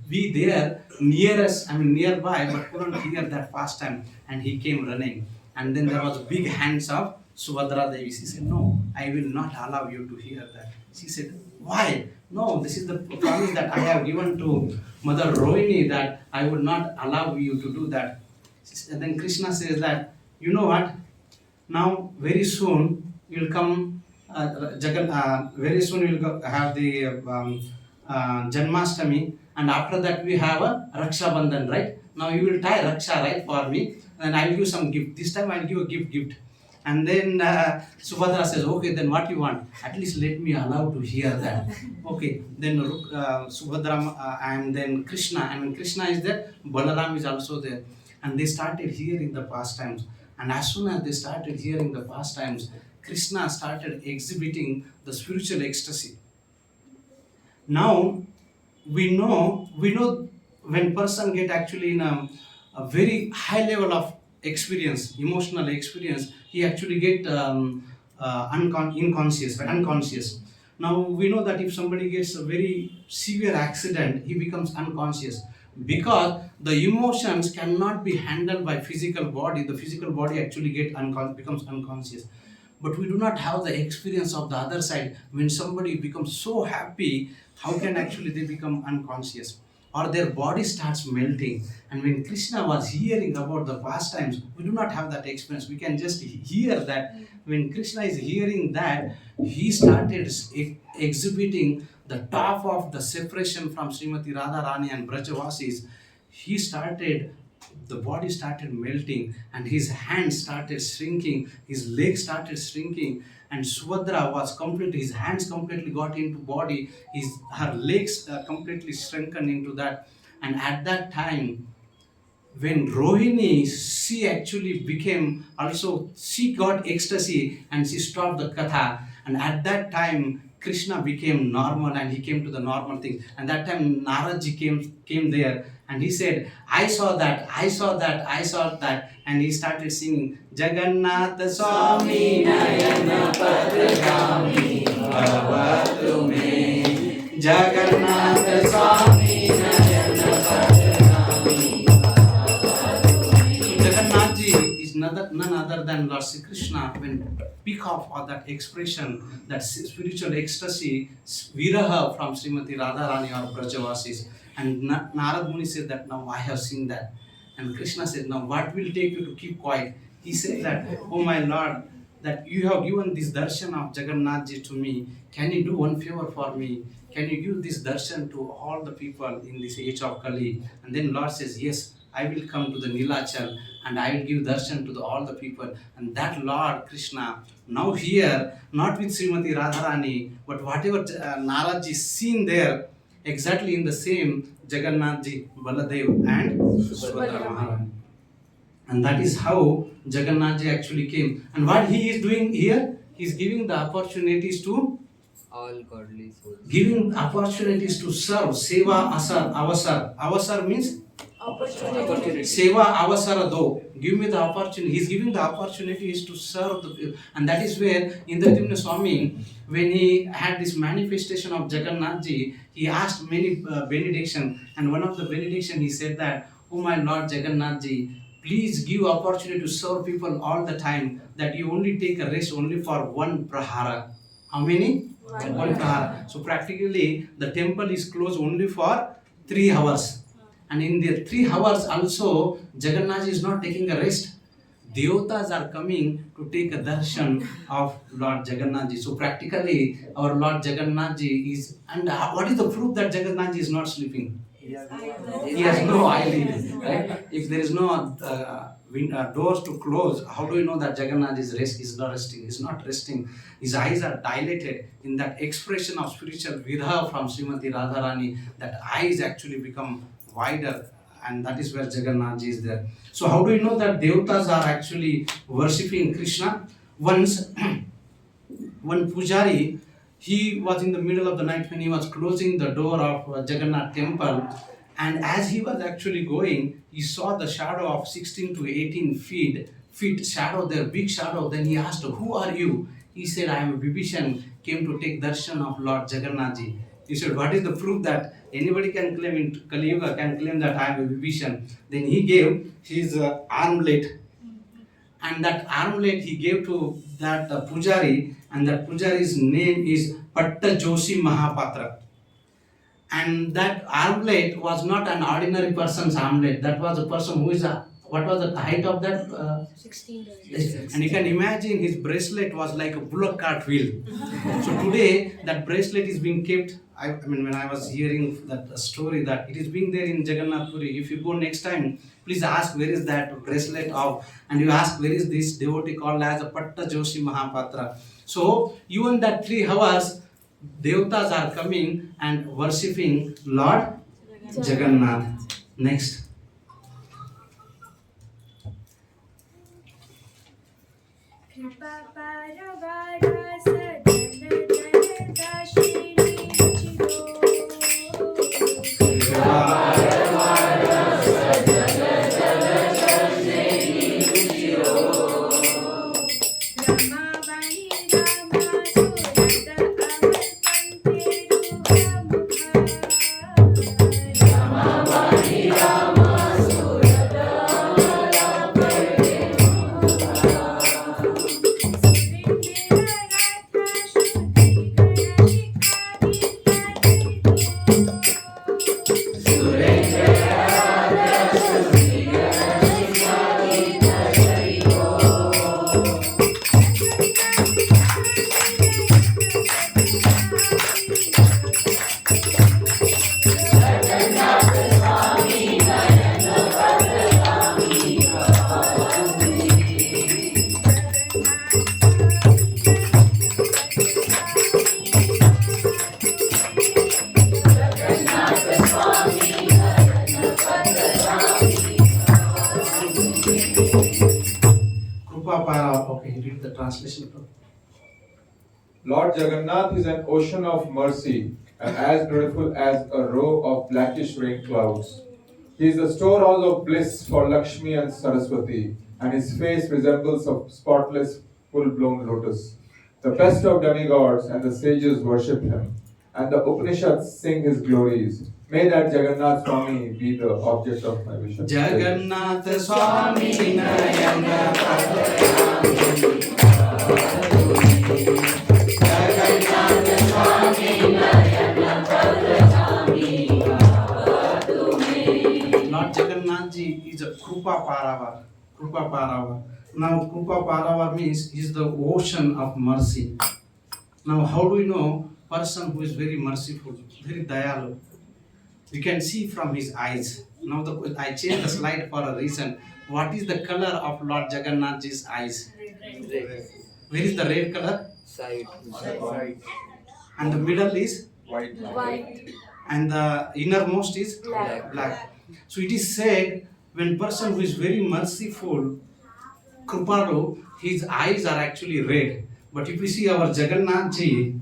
be there near us, I mean nearby, but couldn't hear that pastime, and he came running. And then there was big hands of Subhadra Devi. She said, "No, I will not allow you to hear that." She said, "Why? No, this is the promise that I have given to Mother Rohini, that I would not allow you to do that." And then Krishna says that, "You know what? Now very soon you'll come, very soon we'll have the Janmashtami, and after that we have a Raksha Bandhan, right? Now you will tie Raksha, right, for me, and I'll give some gift. This time I'll give a gift." And then Subhadra says, "Okay, then what you want? At least let me allow to hear that." Okay, then Subhadra and then Krishna, and when Krishna is there, Balaram is also there, and they started hearing the pastimes. And as soon as they started hearing the pastimes, Krishna started exhibiting the spiritual ecstasy. Now we know when person get actually in a very high level of experience, emotional experience, he actually get unconscious, right? Unconscious. Now we know that if somebody gets a very severe accident, he becomes unconscious, because the emotions cannot be handled by physical body. The physical body actually becomes unconscious. But we do not have the experience of the other side. When somebody becomes so happy, how can actually they become unconscious, or their body starts melting? And when Krishna was hearing about the pastimes, we do not have that experience. We can just hear that. When Krishna is hearing that, he started exhibiting the top of the separation from Srimati Radharani and Brajavasis. The body started melting, and his hands started shrinking, his legs started shrinking, and Subhadra was completely, his hands completely got into body, her legs completely shrunken into that. And at that time, when Rohini, she actually became also, she got ecstasy and she stopped the katha. And at that time, Krishna became normal and he came to the normal thing. And that time Naradji came there, and he said, "I saw that, I saw that, I saw that." And he started singing, "Jagannath Swami Nayana Padgami Bhavatu Me, Jagannath Swami Nayana Padgami." Jagannathji is none other than Lord Sri Krishna. When peak of all that expression, that spiritual ecstasy, viraha from Srimati Radharani or Brajavasis. And Narad Muni said that, "Now I have seen that." And Krishna said, "Now what will take you to keep quiet?" He said that, "Oh my Lord, that you have given this darshan of Jagannathji to me. Can you do one favor for me? Can you give this darshan to all the people in this age of Kali?" And then Lord says, "Yes, I will come to the Nilachal and I will give darshan to all the people." And that Lord Krishna, now here, not with Srimati Radharani, but whatever Naradji seen there, exactly in the same Jagannathji, Baladev and Subhadra Maharani. And that is how Jagannathji actually came. And what he is doing here, he is giving the opportunities to All godly souls. giving opportunities to serve. Seva asar, avasar. Avasar means Opportunity. Seva avasara do. Give me the opportunity. He's giving the opportunities to serve the people. And that is where Indradyumna Swami, when he had this manifestation of Jagannathji, he asked many benediction. And one of the benediction he said that, "Oh my Lord Jagannathji, please give opportunity to serve people all the time, that you only take a rest only for one prahara." How many? One prahara. So practically the temple is closed only for 3 hours. And in the 3 hours also, Jagannath is not taking a rest. Devatas are coming to take a darshan of Lord Jagannathji. So practically, our Lord Jagannathji is, and what is the proof that Jagannathji is not sleeping? He has no eyelid, right? If there is no doors to close, how do you know that Jagannath is not resting? He's not resting. His eyes are dilated in that expression of spiritual viraha from Srimati Radharani. That eyes actually become wider, and that is where Jagannathji is there. So how do you know that devatas are actually worshipping Krishna? Once, one pujari, he was in the middle of the night when he was closing the door of Jagannath temple, and as he was actually going, he saw the shadow of 16 to 18 feet shadow there, big shadow. Then he asked, "Who are you?" He said, "I am a Vibhishan, came to take darshan of Lord Jagannathji." He said, what is the proof that anybody can claim in Kali Yuga can claim that I have a vision? Then he gave his armlet, and that armlet he gave to that pujari, and that pujari's name is Patta Joshi Mahapatra. And that armlet was not an ordinary person's armlet. That was a person who is a, what was the height of that? 16. And you can imagine his bracelet was like a bullock cart wheel. So today that bracelet is being kept. I mean, when I was hearing that story that it is being there in Jagannath Puri. If you go next time, please ask where is that bracelet of, and you ask where is this devotee called as a Patta Joshi Mahapatra. So even that 3 hours, Devatas are coming and worshipping Lord Jagannath. Next. Okay, read the translation. Lord Jagannath is an ocean of mercy and as beautiful as a row of blackish rain clouds. He is the storehouse of bliss for Lakshmi and Saraswati, and his face resembles a spotless, full-blown lotus. The best of demigods and the sages worship him, and the Upanishads sing his glories. May that Jagannath Swami be the object of my wish. Jagannath Swami Nayana Lord Jagannath ji is a Krupa Paravar. Krupa Paravar. Now Krupa Paravar means he is the ocean of mercy. Now how do we know person who is very merciful, very dayalu? We can see from his eyes. Now I changed the slide for a reason. What is the color of Lord Jagannath ji's eyes? Red. Where is the red color? Side. And the middle is? White. And the innermost is? Black. So it is said, when person who is very merciful, Kripalu, his eyes are actually red. But if you see our Jagannath ji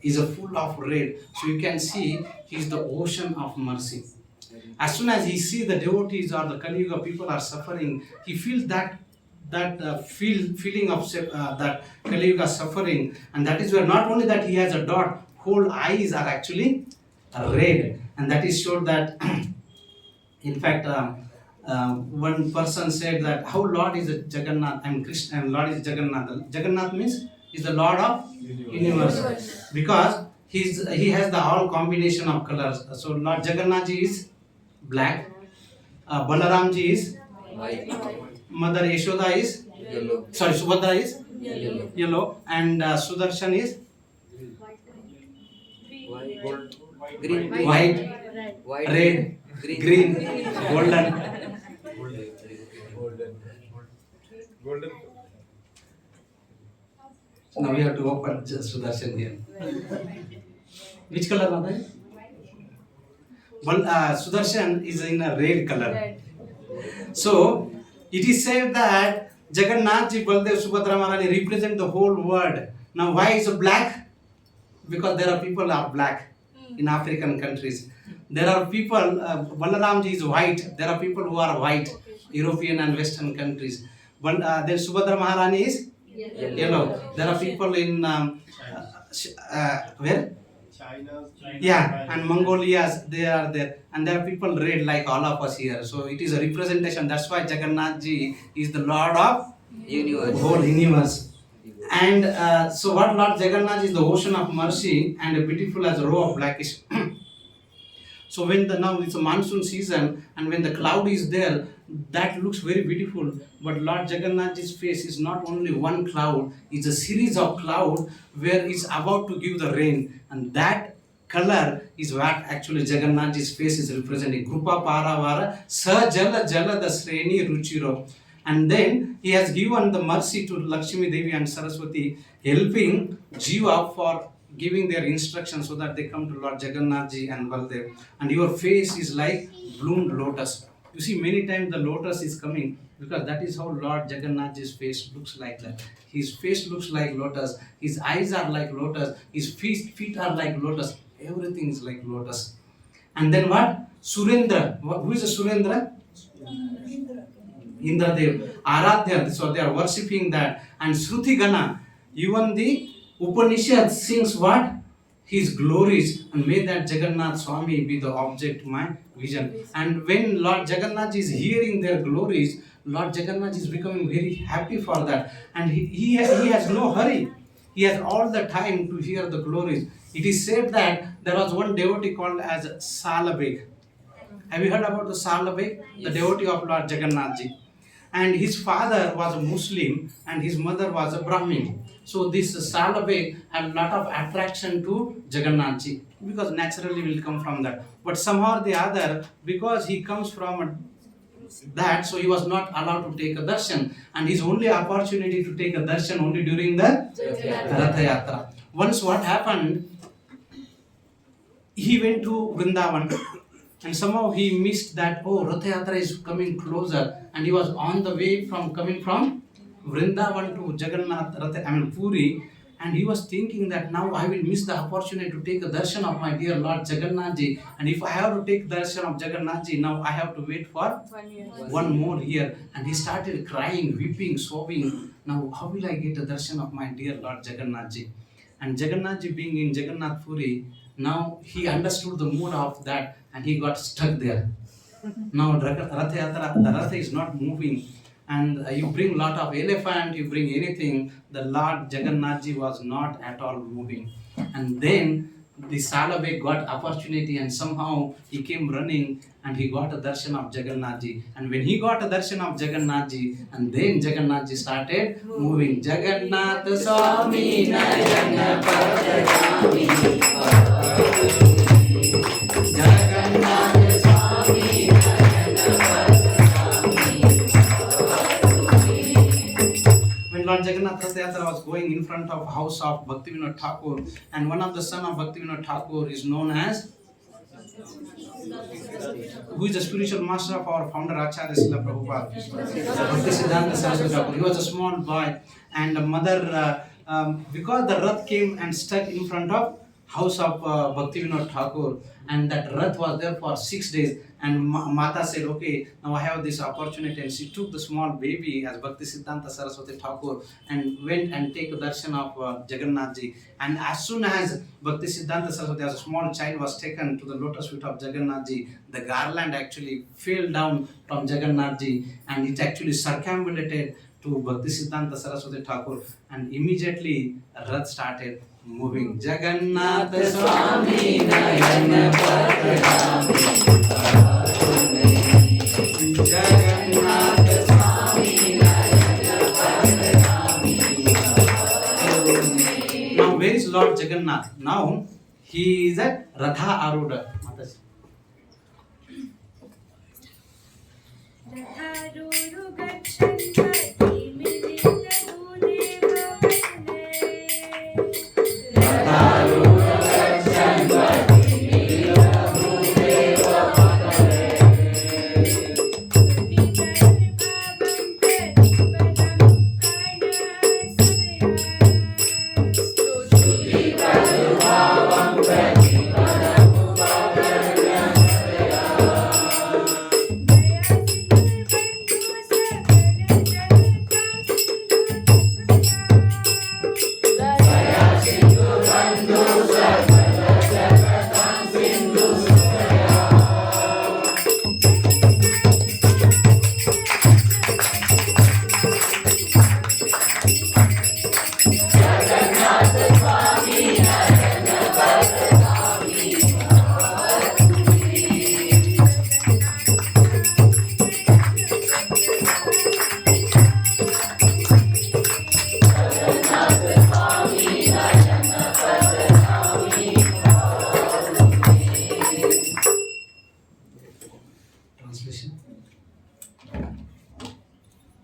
is a full of red, so you can see he is the ocean of mercy. As soon as he sees the devotees or the Kali Yuga people are suffering, he feels that feeling of that Kali Yuga suffering, and that is where not only that he has a dot, whole eyes are actually red, and that is sure that in fact one person said that how Lord is a Jagannath and Krishna and Lord is Jagannath. Jagannath means is the Lord of universe, because he has the all combination of colors. So Lord Jagannath ji is black, Balaram ji is White. Mother Yashoda is Yellow. sorry, Subhadra is Yellow. yellow, and Sudarshan is White. Green. white, red, green, golden. Now we have to open just Sudarshan here. Which color, Mother? Well, Sudarshan is in a red color. So it is said that Jagannath ji, Baldev, Subhadra Maharani represent the whole world. Now why is it black? Because there are people are black in African countries. There are people, Balaram ji is white. There are people who are white, European and Western countries. But then Subhadra Maharani is yellow. There are people in where? Yeah, and Mongolia's they are there, and there are people red like all of us here. So it is a representation. That's why Jagannath Ji is the Lord of Universe. whole universe. And so what Lord Jagannath is the ocean of mercy and beautiful as a row of blackish. So when the now it's a monsoon season and when the cloud is there, that looks very beautiful. But Lord Jagannath's face is not only one cloud; it's a series of cloud where it's about to give the rain, and that color is what actually Jagannath's face is representing. Krupa Paravara Sa Jala Jala the Sreni Ruchiro. And then he has given the mercy to Lakshmi Devi and Saraswati, helping Jiva for giving their instructions so that they come to Lord Jagannath Ji and Baldev. And your face is like bloomed lotus. You see, many times the lotus is coming because that is how Lord Jagannath Ji's face looks like that. His face looks like lotus. His eyes are like lotus. His feet are like lotus. Everything is like lotus. And then what? Surendra. Who is a Surendra? Indradev, Aradhya, so they are worshipping that. And Shruti Gana, even the Upanishad sings what? His glories, and may that Jagannath Swami be the object of my vision. And when Lord Jagannath is hearing their glories, Lord Jagannath is becoming very happy for that. And he has no hurry. He has all the time to hear the glories. It is said that there was one devotee called as Salabeg. Have you heard about the Salabeg? The devotee of Lord Jagannath Ji. And his father was a Muslim and his mother was a Brahmin. So this Salabeg had a lot of attraction to Jagannath Ji because naturally will come from that. But somehow or the other, because he comes from that, so he was not allowed to take a darshan. And his only opportunity to take a darshan only during the Ratha Yatra. Once what happened, he went to Vrindavan. And somehow he missed that, oh, Ratha Yatra is coming closer. And he was on the way coming from Vrindavan to Jagannath, Puri. And he was thinking that now I will miss the opportunity to take a darshan of my dear Lord Jagannath Ji. And if I have to take darshan of Jagannath Ji, now I have to wait for 1 more year. And he started crying, weeping, sobbing. Now how will I get a darshan of my dear Lord Jagannath Ji? And Jagannath Ji being in Jagannath Puri, now he understood the mood of that and he got stuck there. Now Ratha Yatra, the Ratha is not moving, and you bring lot of elephant, you bring anything, the Lord Jagannath Ji was not at all moving. And then the Salabeg got opportunity and somehow he came running and he got a darshan of Jagannath Ji. And when he got a darshan of Jagannath Ji, and then Jagannath Ji started moving. Jagannath Swami Nayana Padami Jagannath Swami when Lord Jagannath Ratha Yatra was going in front of house of Bhaktivinoda Thakur, and one of the son of Bhaktivinoda Thakur is known as, who is the spiritual master of our founder Acharya Srila Prabhupada, Bhaktisiddhanta Saraswati Thakur. He was a small boy, and the mother, because the Rath came and stuck in front of house of Bhaktivinoda Thakur, and that Rath was there for 6 days. And Mata said, okay, now I have this opportunity. And she took the small baby as Bhaktisiddhanta Saraswati Thakur and went and take a darshan of Jagannath Ji. And as soon as Bhaktisiddhanta Saraswati as a small child was taken to the lotus feet of Jagannath Ji, the garland actually fell down from Jagannath Ji and it actually circumambulated to Bhaktisiddhanta Saraswati Thakur, and immediately Rath started moving. Jagannath Swami Nayana Padami Jagannath Swami Nayana Padami. Now where is Lord Jagannath? Now he is at Ratha Arudha.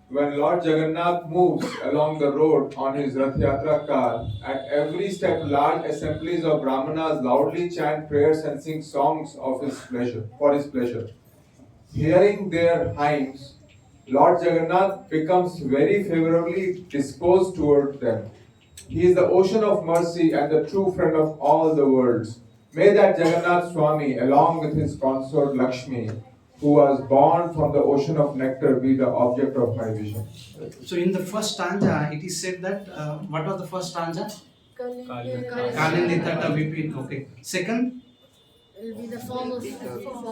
when Lord Jagannath moves along the road on his Rath Yatra car, at every step large assemblies of Brahmanas loudly chant prayers and sing songs of his pleasure, for his pleasure. Hearing their hymns, Lord Jagannath becomes very favorably disposed toward them. He is the ocean of mercy and the true friend of all the worlds. May that Jagannath Swami, along with his consort Lakshmi, who was born from the ocean of nectar, be the object of my vision. So in the first stanza, it is said that what was the first stanza? Kalindi Kalindi Tata Vipin. Okay. Second, will be the form of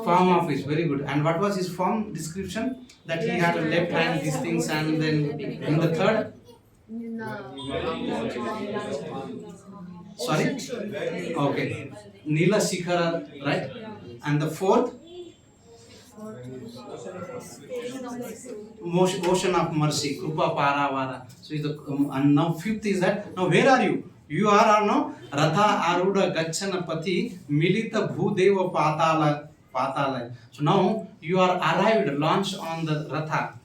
form of his, very good. And what was his form description? That he had a left hand, these things, and then in the third, sorry? Okay. Nila Shikhara, right? And the fourth, ocean of mercy, Krupa Paravara. So and now fifth is that, now where are you? You are now Ratha Aruda Gachana Pati Milita Bhudeva Patala. So now you are arrived, launched on the Ratha,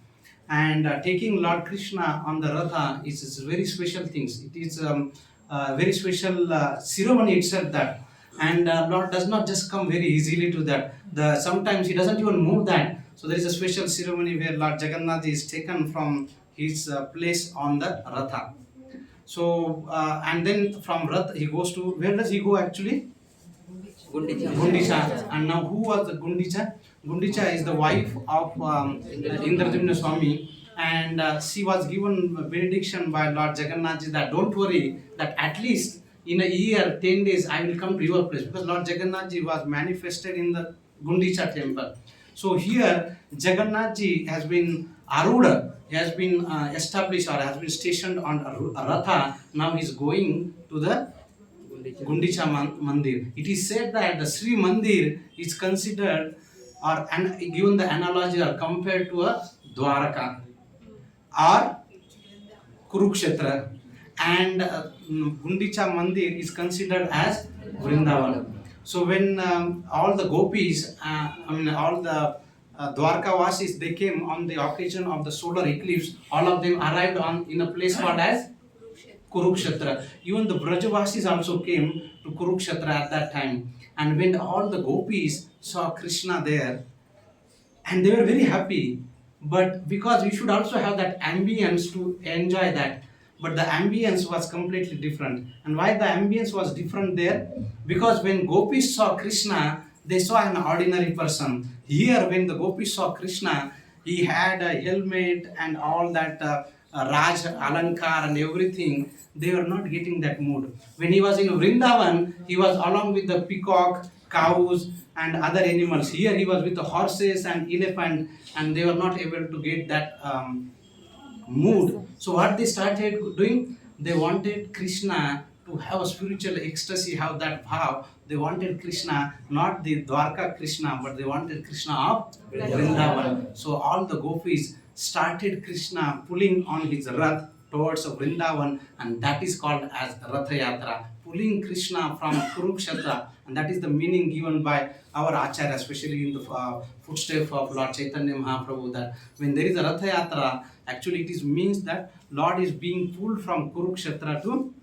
and taking Lord Krishna on the Ratha is very special things. It is very special ceremony itself that, and Lord does not just come very easily to that. Sometimes he doesn't even move that. So there is a special ceremony where Lord Jagannath is taken from his place on the Ratha. So and then from Rath he goes to, where does he go actually? Gundicha. And now who was the Gundicha? Gundicha is the wife of Indradumna Swami, and she was given benediction by Lord Jagannath that don't worry, that at least in a year, 10 days, I will come to your place, because Lord Jagannath was manifested in the Gundicha temple. So here Jagannath has been Aruda, he has been established or has been stationed on a Ratha. Now he is going to the Gundicha Mandir. It is said that the Sri Mandir is considered or given the analogy or compared to a Dwaraka or Kurukshetra, and Gundicha Mandir is considered as Vrindavan. So when all the gopis, all the Dwarka Vasis, they came on the occasion of the solar eclipse, all of them arrived in a place called as Kurukshetra. Even the Brajavasis also came to Kurukshetra at that time. And when all the gopis saw Krishna there, and they were very happy, but because we should also have that ambience to enjoy that. But the ambience was completely different. And why the ambience was different there? Because when gopis saw Krishna, they saw an ordinary person. Here, when the gopis saw Krishna, he had a helmet and all that Raj Alankar and everything. They were not getting that mood. When he was in Vrindavan, he was along with the peacock, cows, and other animals. Here he was with the horses and elephant, and they were not able to get that mood. So what they started doing, they wanted Krishna to have a spiritual ecstasy, have that bhav. They wanted Krishna, not the Dwarka Krishna, but they wanted Krishna of Vrindavan. So all the gopis started Krishna pulling on his Rath towards Vrindavan, and that is called as Ratha Yatra, pulling Krishna from Kurukshetra, and that is the meaning given by our Acharya, especially in the footsteps of Lord Chaitanya Mahaprabhu, that when there is a Ratha Yatra, actually it means that Lord is being pulled from Kurukshetra to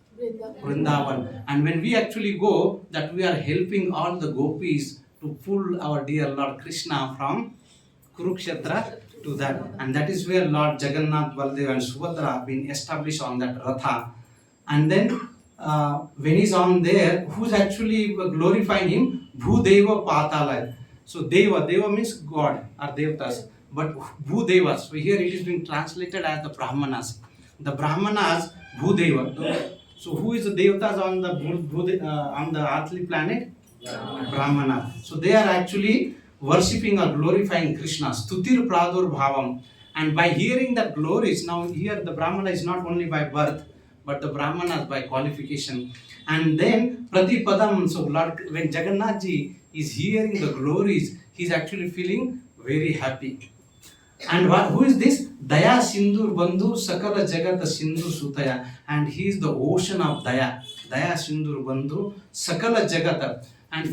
Vrindavan. And when we actually go, that we are helping all the gopis to pull our dear Lord Krishna from Kurukshetra to that. And that is where Lord Jagannath, Baldev and Subhadra have been established on that Ratha. And then when he's on there, who's actually glorifying him? Bhudeva Patala. So Deva means God or Devtas. But Bhudevas, so here it is being translated as the Brahmanas. The Brahmanas, Bhudeva. So who is the Devtas on the earthly planet? Brahmana. So they are actually worshipping or glorifying Krishna. Stutir Pradur Bhavam. And by hearing that glories, now here the Brahmana is not only by birth, but the Brahmanas by qualification. And then Pratipadam, so Lord, when Jagannath ji is hearing the glories, he is actually feeling very happy. And who is this? Daya Sindhu Bandhu Sakala Jagata Sindhu Sutaya. And he is the ocean of Daya. Daya Sindhu Bandhu Sakala Jagata. And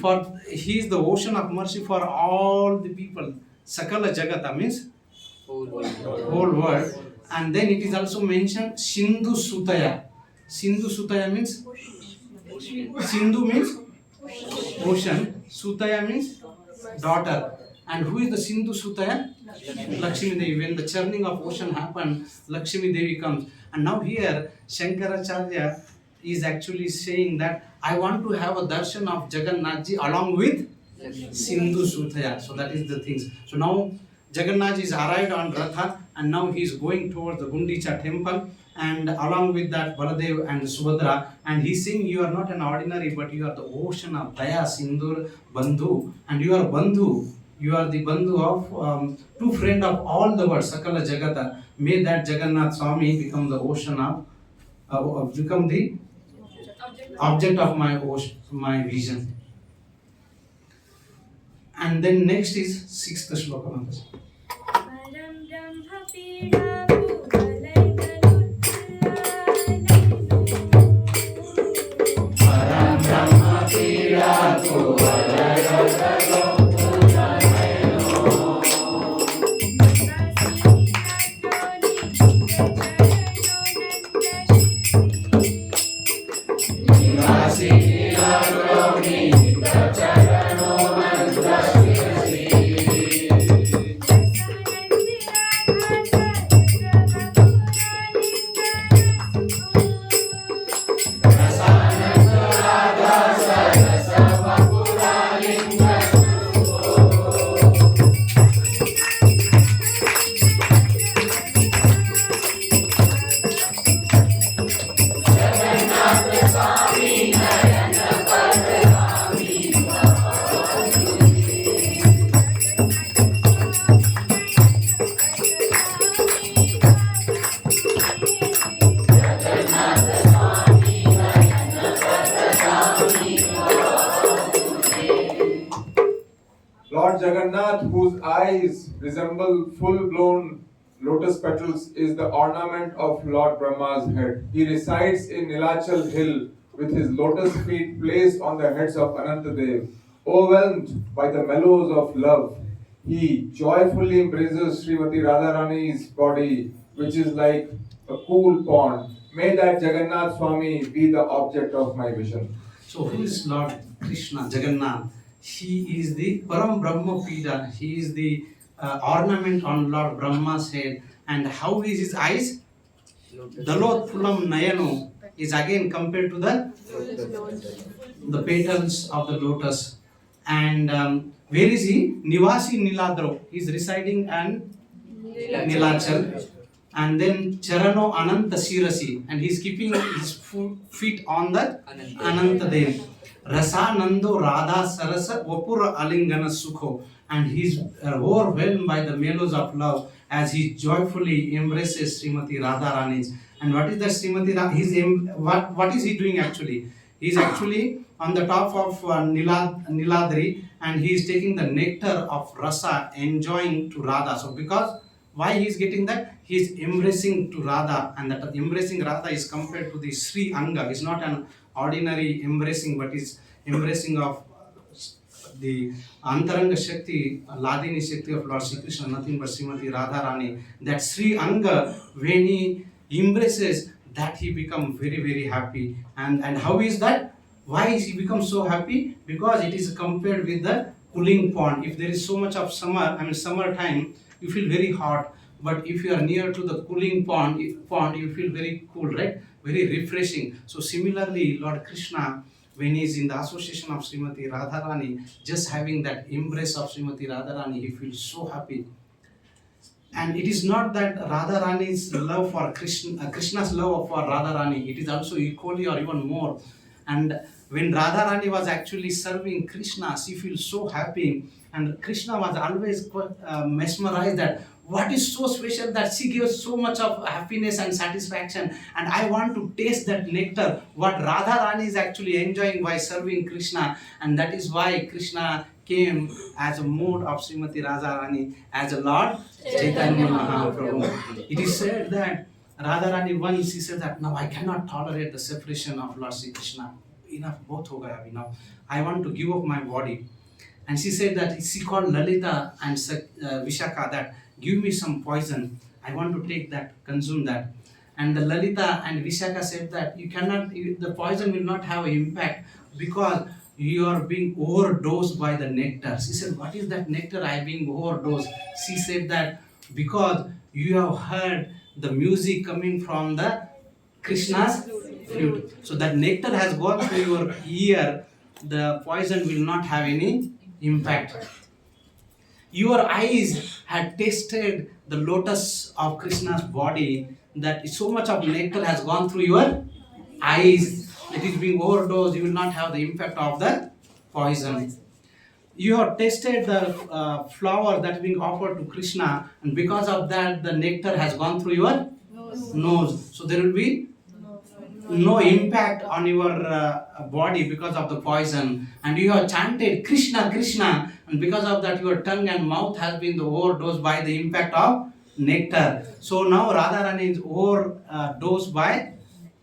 he is the ocean of mercy for all the people. Sakala Jagata means whole world. And then it is also mentioned Sindhu Sutaya. Sindhu Sutaya means Sindhu means ocean. Sutaya means daughter. And who is the Sindhu Sutaya? Lakshmi Devi. When the churning of ocean happened, Lakshmi Devi comes. And now here Shankaracharya is actually saying that I want to have a darshan of Jagannath ji along with Sindhu Sutaya. So that is the things. So now Jagannath is arrived on Ratha and now he is going towards the Gundicha temple, and along with that Baladev and Subhadra, and he is saying you are not an ordinary but you are the ocean of Daya, Sindur, Bandhu, and you are Bandhu. You are the Bandhu of two friend of all the world, Sakala Jagata. May that Jagannath Swami become the ocean of, become the object of my ocean, my vision. And then next is sixth shloka. Param Brahma Pida Bhuvalai Param Brahma Pida Bhuvalai Lord Jagannath, whose eyes resemble full-blown lotus petals, is the ornament of Lord Brahma's head. He resides in Nilachal hill with his lotus feet placed on the heads of Anantadev. Overwhelmed by the mellows of love, he joyfully embraces Srimati Radharani's body, which is like a cool pond. May that Jagannath Swami be the object of my vision. So who is Lord Krishna, Jagannath? He is the Param Brahma Pida. He is the ornament on Lord Brahma's head. And how is his eyes? Dalot Phulam Nayano is again compared to the petals of the lotus. And where is he? Nivasi Niladro. He is residing in Nilachal. And then Charano Ananta Sirasi. And he is keeping his feet on the Anantadev. Rasa Nando Radha Sarasa Vapura Alingana Sukho, and he is overwhelmed by the mellows of love as he joyfully embraces Srimati Radharani. And what is that Srimati Radha? What is he doing actually? He is actually on the top of Niladri and he is taking the nectar of rasa, enjoying to Radha. So because why he is getting that? He is embracing to Radha, and that embracing Radha is compared to the Sri Anga. It's not an ordinary embracing, but is embracing of the Antaranga Shakti, Ladini Shakti of Lord Sri Krishna, nothing but Srimati Radharani. That Sri Anga, when he embraces, that he becomes very, very happy. And how is that? Why is he become so happy? Because it is compared with the cooling pond. If there is so much of summer time, you feel very hot. But if you are near to the cooling pond, you feel very cool, right? Very refreshing. So similarly, Lord Krishna, when he is in the association of Srimati Radharani, just having that embrace of Srimati Radharani, he feels so happy. And it is not that Radharani's love for Krishna, Krishna's love for Radharani, it is also equally or even more. And when Radharani was actually serving Krishna, she feels so happy. And Krishna was always mesmerized that what is so special that she gives so much of happiness and satisfaction, and I want to taste that nectar what Radharani is actually enjoying by serving Krishna. And that is why Krishna came as a mode of Srimati Radharani, as a Lord Chaitanya Mahaprabhu. It is said that Radharani once she said that now I cannot tolerate the separation of Lord Sri Krishna. Enough, both ho gaya abhi now. I want to give up my body. And she said that she called Lalita and Vishaka that give me some poison. I want to take that, consume that. And the Lalita and Vishaka said that the poison will not have an impact because you are being overdosed by the nectar. She said, what is that nectar I being overdosed? She said that because you have heard the music coming from the Krishna's flute. So that nectar has gone through your ear, the poison will not have any impact. Your eyes had tasted the lotus of Krishna's body, that so much of nectar has gone through your eyes. It is being overdosed, you will not have the impact of the poison. You have tasted the flower that is being offered to Krishna, and because of that, the nectar has gone through your nose. So there will be no impact on your body because of the poison. And you have chanted Krishna, Krishna, and because of that, your tongue and mouth has been overdosed by the impact of nectar. So now Radharani is overdosed by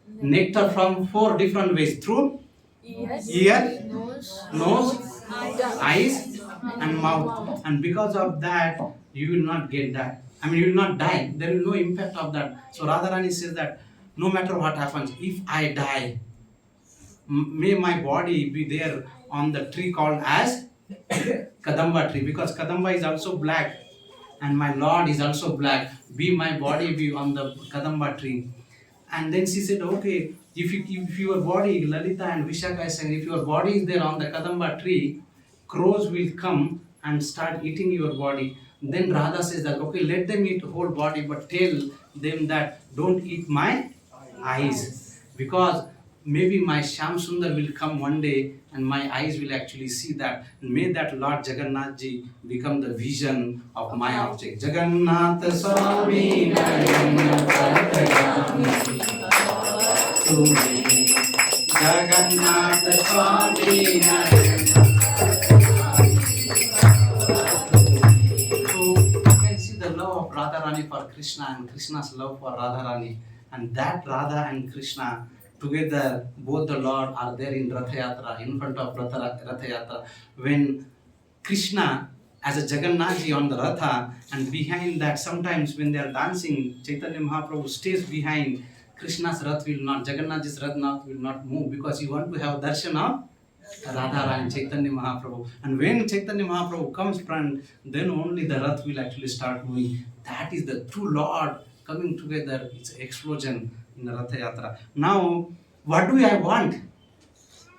nectar from 4 different ways: through ear, nose, eyes, and mouth. And because of that, you will not get that. You will not die. There is no impact of that. So Radharani says that no matter what happens, if I die, may my body be there on the tree called as Kadamba tree, because Kadamba is also black and my Lord is also black. Be my body be on the Kadamba tree. And then she said, okay, if your body, Lalita and Vishaka is saying, if your body is there on the Kadamba tree, crows will come and start eating your body. Then Radha says that, okay, let them eat whole body, but tell them that don't eat my eyes, because maybe my Shyam Sundar will come one day and my eyes will actually see that. And may that Lord Jagannath ji become the vision of my object. Jagannath Swami Narayana Jagannath Swami Narayana. So you can see the love of Radharani for Krishna and Krishna's love for Radharani. And that Radha and Krishna together, both the Lord are there in Ratha Yatra, in front of Ratha Yatra. When Krishna as a Jagannath on the Ratha, and behind that, sometimes when they are dancing, Chaitanya Mahaprabhu stays behind. Krishna's Rath will not, Jagannath's Rath will not move, because he want to have darshan of Radha and Chaitanya Mahaprabhu. And when Chaitanya Mahaprabhu comes front, then only the Rath will actually start moving. That is the true Lord coming together. It's an explosion in the Ratha Yatra. Now, what do I want?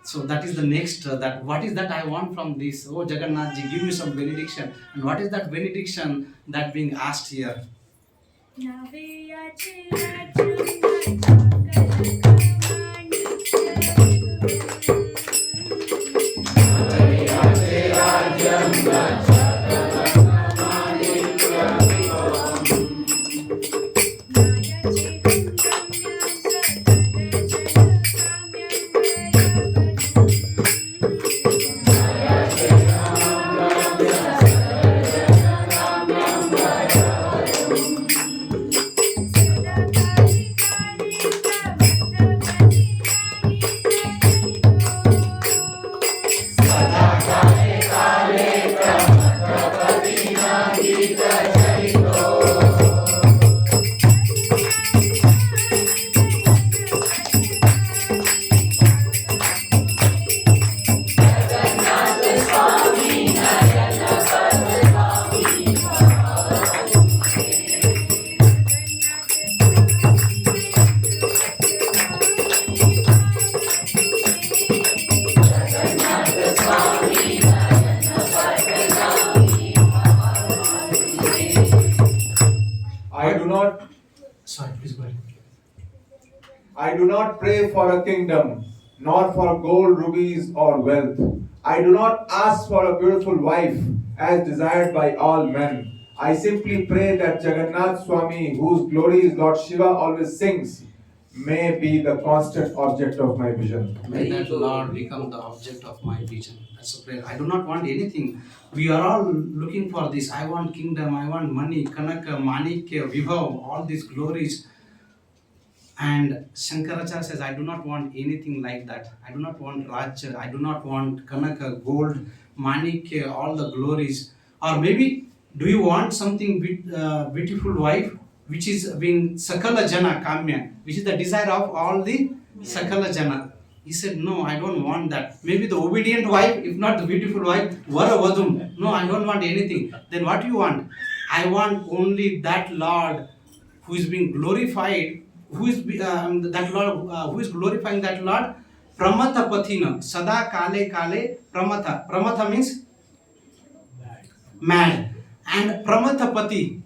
So that is the next, that what is that I want from this? Oh Jagannath ji, give me some benediction. And what is that benediction that being asked here? I do not pray for a kingdom, nor for gold, rubies, or wealth. I do not ask for a beautiful wife, as desired by all men. I simply pray that Jagannath Swami, whose glories Lord Shiva always sings, may be the constant object of my vision. May that Lord become the object of my vision. That's a prayer. I do not want anything. We are all looking for this. I want kingdom, I want money, Kanaka, Manikya, Vibhav, all these glories. And Shankaracharya says, I do not want anything like that. I do not want Rajya, I do not want Kanaka, gold, Manikya, all the glories. Or maybe, do you want something beautiful wife? which is being Sakala Jana Kamya, which is the desire of all the Sakala Jana. He said, no, I don't want that. Maybe the obedient wife, if not the beautiful wife, Vara Vadum. No, I don't want anything. Then what do you want? I want only that Lord who is being glorified, who is that Lord who is glorifying that Lord. Pramatha Pathina, Sada Kale Kale Pramatha. Pramatha means mad. And Pramatha Pati.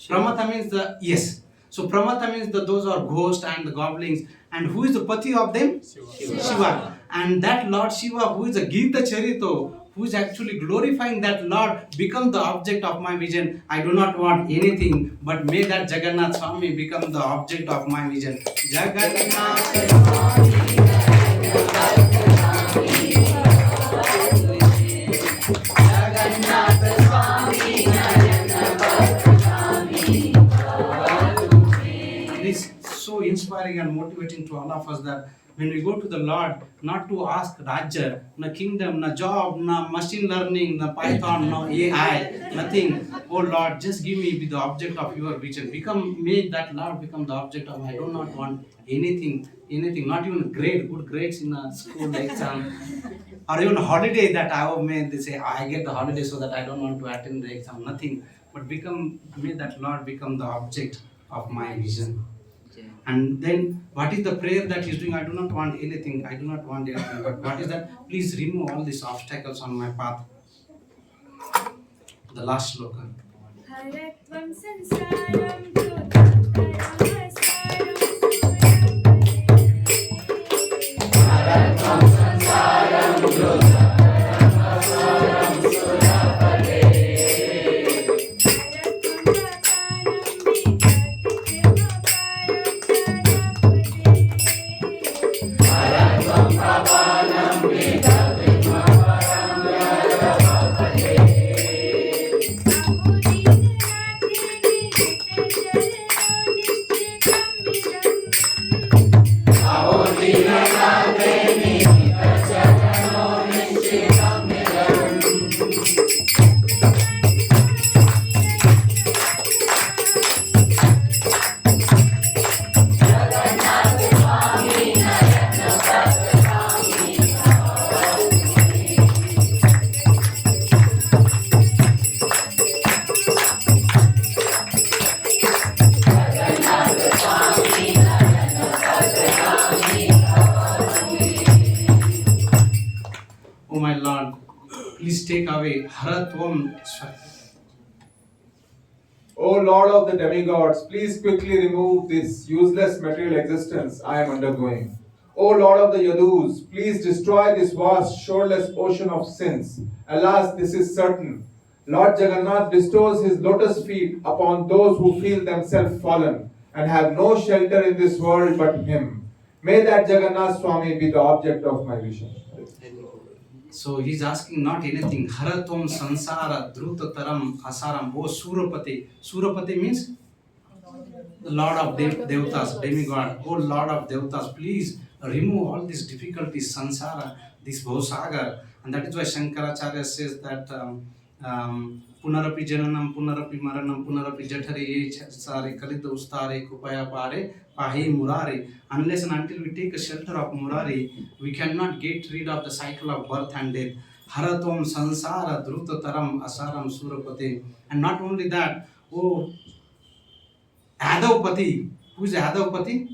Pramatha means the yes. So Pramatha means those are ghosts and the goblins. And who is the Pati of them? Shiva. And that Lord Shiva, who is a Gita Charito, who is actually glorifying that Lord, become the object of my vision. I do not want anything, but may that Jagannath Swami become the object of my vision. Jagannath It is so inspiring and motivating to all of us that when we go to the Lord, not to ask Rajya, no kingdom, no job, no machine learning, no Python, no AI, nothing. Oh Lord, just give me the object of your vision. Make that Lord become the object of. I do not want anything, not even good grades in a school exam, or even holiday that they say I get the holiday so that I don't want to attend the exam. Nothing, but may that Lord become the object of my vision. And then what is the prayer that he's doing? I do not want anything. But what is that? Please remove all these obstacles on my path. The last sloka. Haratvam sansaram jyotaram asaram Oh my Lord, please take away Haratvam. O Lord of the demigods, please quickly remove this useless material existence I am undergoing. O Lord of the Yadus, please destroy this vast, shoreless ocean of sins. Alas, this is certain. Lord Jagannath bestows his lotus feet upon those who feel themselves fallen and have no shelter in this world but him. May that Jagannath Swami be the object of my vision. So he's asking not anything. Haratvam sansara drutataram asaram. Oh Surapati. Surapati means the Lord of Devatas, demigod. Oh Lord of Devatas, please remove all these difficulties, sansara, this bhosagar. And that is why Shankaracharya says that punarapi jananam, punarapi maranam, punarapi jatare ye sare kalita ustare kupaya pare pahi murari. Unless and until we take a shelter of murari, we cannot get rid of the cycle of birth and death. Haratom sansara drutataram asaram surapati. And not only that, oh Adavpati. Who is Adavpati?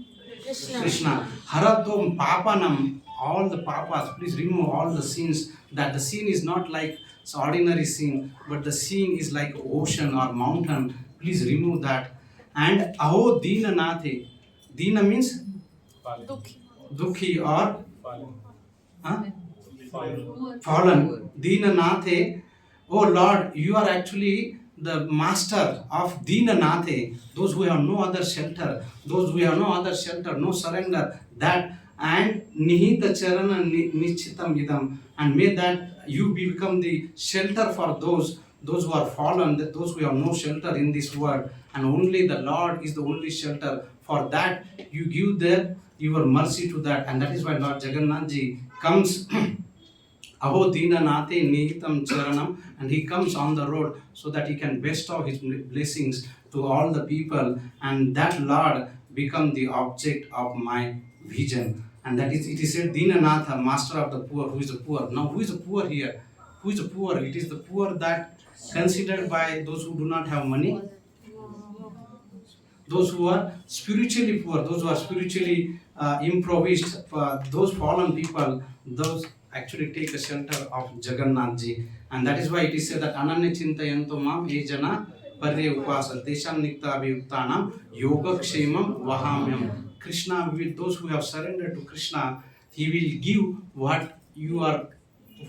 Krishna. Haratom papanam. All the papas, please remove all the sins. That the sin is not like ordinary sin, but the sin is like ocean or mountain. Please remove that. And aho dina nathe. Dina means dukhi or fallen. Dina nathe. Oh Lord, you are actually the master of Dina Nathe, those who have no other shelter, no surrender, that and Nihita Charana Nichitam Idam, and may that you become the shelter for those who are fallen, those who have no shelter in this world, and only the Lord is the only shelter. For that, you give your mercy to that, and that is why Lord Jagannath Ji comes. Aho Dina Nathe Nihitam Charanam, and he comes on the road so that he can bestow his blessings to to all the people, and that Lord become the object of my vision. And that is, it is said, Dinanatha, master of the poor. Who is the poor? Now, who is the poor here? Who is the poor? It is the poor that considered by those who do not have money, those who are spiritually poor, those who are spiritually impoverished, those fallen people, those actually take a shelter of Jagannath ji. And that is why it is said that Ananya Chintayanto Mam Ejana Parya Upasa Desham Nikta Abhiyuktanam Yoga Kshemam Vahamyam. Krishna, with those who have surrendered to Krishna, he will give what you are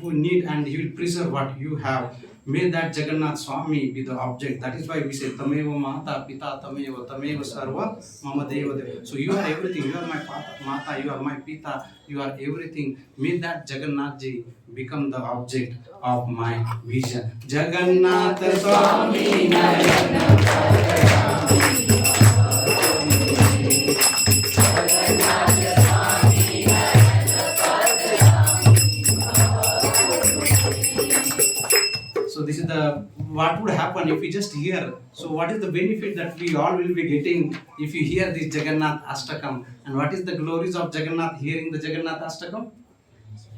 who need, and he will preserve what you have. May that Jagannath Swami be the object. That is why we say Tameva Mata Pita Tameva Tameva Sarva Mama Deva Deva. So you are everything. You are my Mata, you are my Pita, you are everything. May that Jagannath ji become the object of my vision. Jagannath Swami So this is the what would happen if we just hear. So what is the benefit that we all will be getting if you hear this Jagannath Ashtakam? And what is the glories of Jagannath hearing the Jagannath Ashtakam?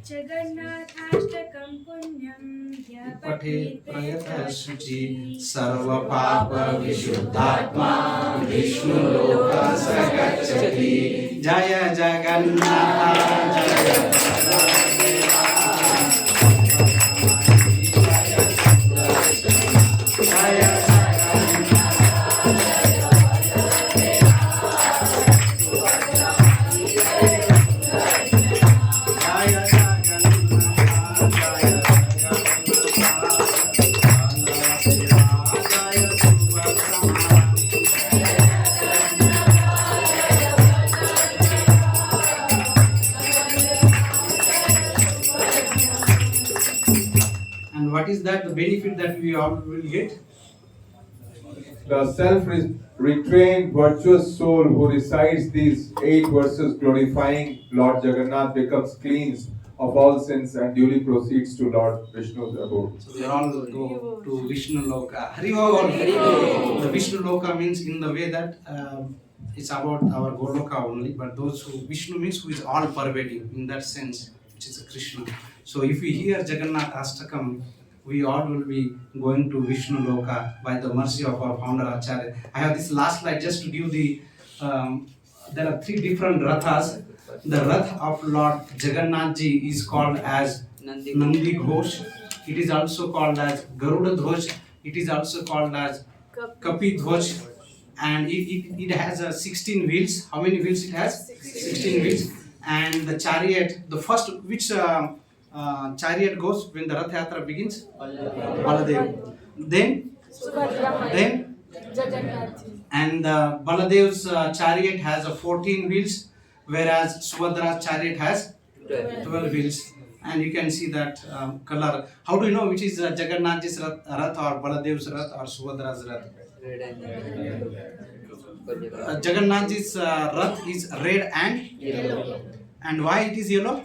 Jagannath Ashtakam Punyam Pate Prayata Suchi Sarva Papa Vishuddhatma Vishnu Loka Sagachati Jaya Jagannath Jaya And what is that the benefit that we all will get? The self-retrained virtuous soul who recites these 8 verses glorifying Lord Jagannath becomes cleansed of all sins and duly proceeds to Lord Vishnu's abode. So we all go to Vishnu Loka. Hari Bol. The Vishnu Loka means in the way that it's about our Goloka only, but those who Vishnu means who is all pervading in that sense, which is a Krishna. So if we hear Jagannath Ashtakam, we all will be going to Vishnu Loka by the mercy of our founder Acharya. I have this last slide just to give the. There are 3 different rathas. The rath of Lord Jagannath ji is called as Nandi Ghosh. It is also called as Garuda Dhwaj. It is also called as Kapi Dhwaj. And it has 16 wheels. How many wheels it has? 16 wheels. And the chariot, the first, which chariot goes when the Rath Yatra begins? Baladev. Then? And Baladev's chariot has 14 wheels, whereas Subhadra's chariot has 12 wheels. And you can see that color. How do you know which is Jagannath's Rath or Baladev's Rath or Subhadra's Rath? Jagannath's Rath is red and yellow. And why it is yellow?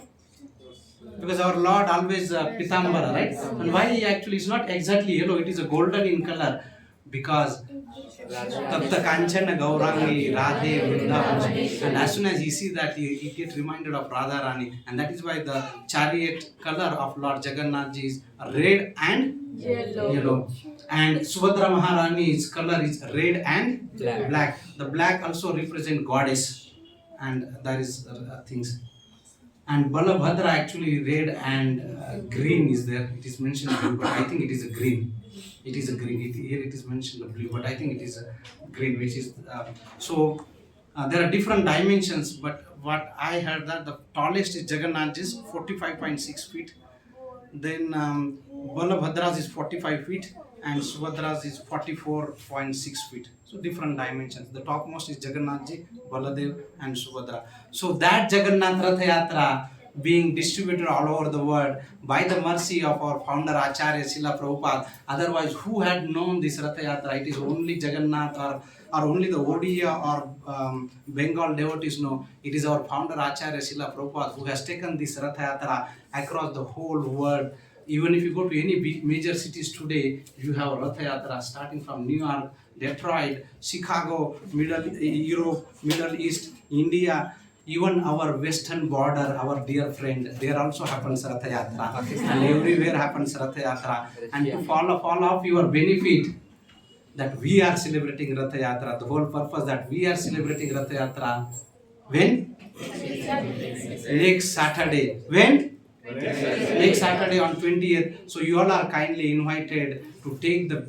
Because our Lord always Pitambara, right? And why he actually is not exactly yellow, it is a golden in color. Because Tapta Kanchana Gaurangi Radhe Vrindavan. And as soon as he sees that, he gets reminded of Radharani. And that is why the chariot color of Lord Jagannath ji is red and yellow. And Subhadra Maharani's color is red and black. The black also represent goddess. And there is things. And Balabhadra actually red and green is there. It is mentioned blue, but I think it is a green. It is a green. Here it is mentioned blue, but I think it is a green, which is there are different dimensions. But what I heard that the tallest is Jagannath is 45.6 feet. Then Balabhadra's is 45 feet and Subhadra's is 44.6 feet. So different dimensions. The topmost is Jagannath ji, Baladev and Subhadra. So that Jagannath Rath Yatra being distributed all over the world by the mercy of our founder Acharya Srila Prabhupada. Otherwise, who had known this Rath Yatra? It is only Jagannath or only the Odia or Bengal devotees know. It is our founder Acharya Srila Prabhupada who has taken this Rath Yatra across the whole world. Even if you go to any major cities today, you have Rath Yatra starting from New York, Detroit, Chicago, Europe, Middle East, India, even our western border, our dear friend, there also happens Ratha Yatra, and everywhere happens Ratha Yatra. And to follow of your benefit, that we are celebrating Ratha Yatra, the whole purpose that we are celebrating Ratha Yatra. When? Next Saturday. When? Next Saturday on 20th. So you all are kindly invited to take the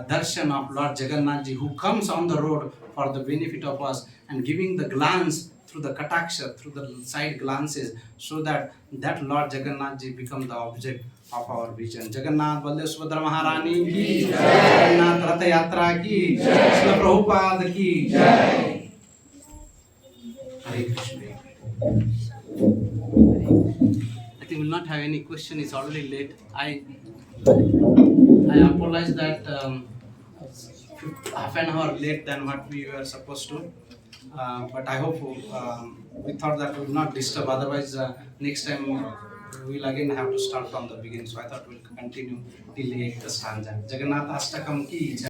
darshan of Lord Jagannath ji, who comes on the road for the benefit of us, and giving the glance through the kataksha, through the side glances, so that Lord Jagannath ji become the object of our vision. Jagannath Baldev Subhadra Maharani ki Jai. Jagannath Ratha Yatra ki Jai. Srila Prabhupada ki Jai. Hare Krishna. I think we'll not have any question. It's already late. I apologize that half an hour late than what we were supposed to. But I hope we thought that we will not disturb. Otherwise, next time we will again have to start from the beginning. So I thought we'll continue till 8th stanza. Jagannath Ashtakam ki Jai.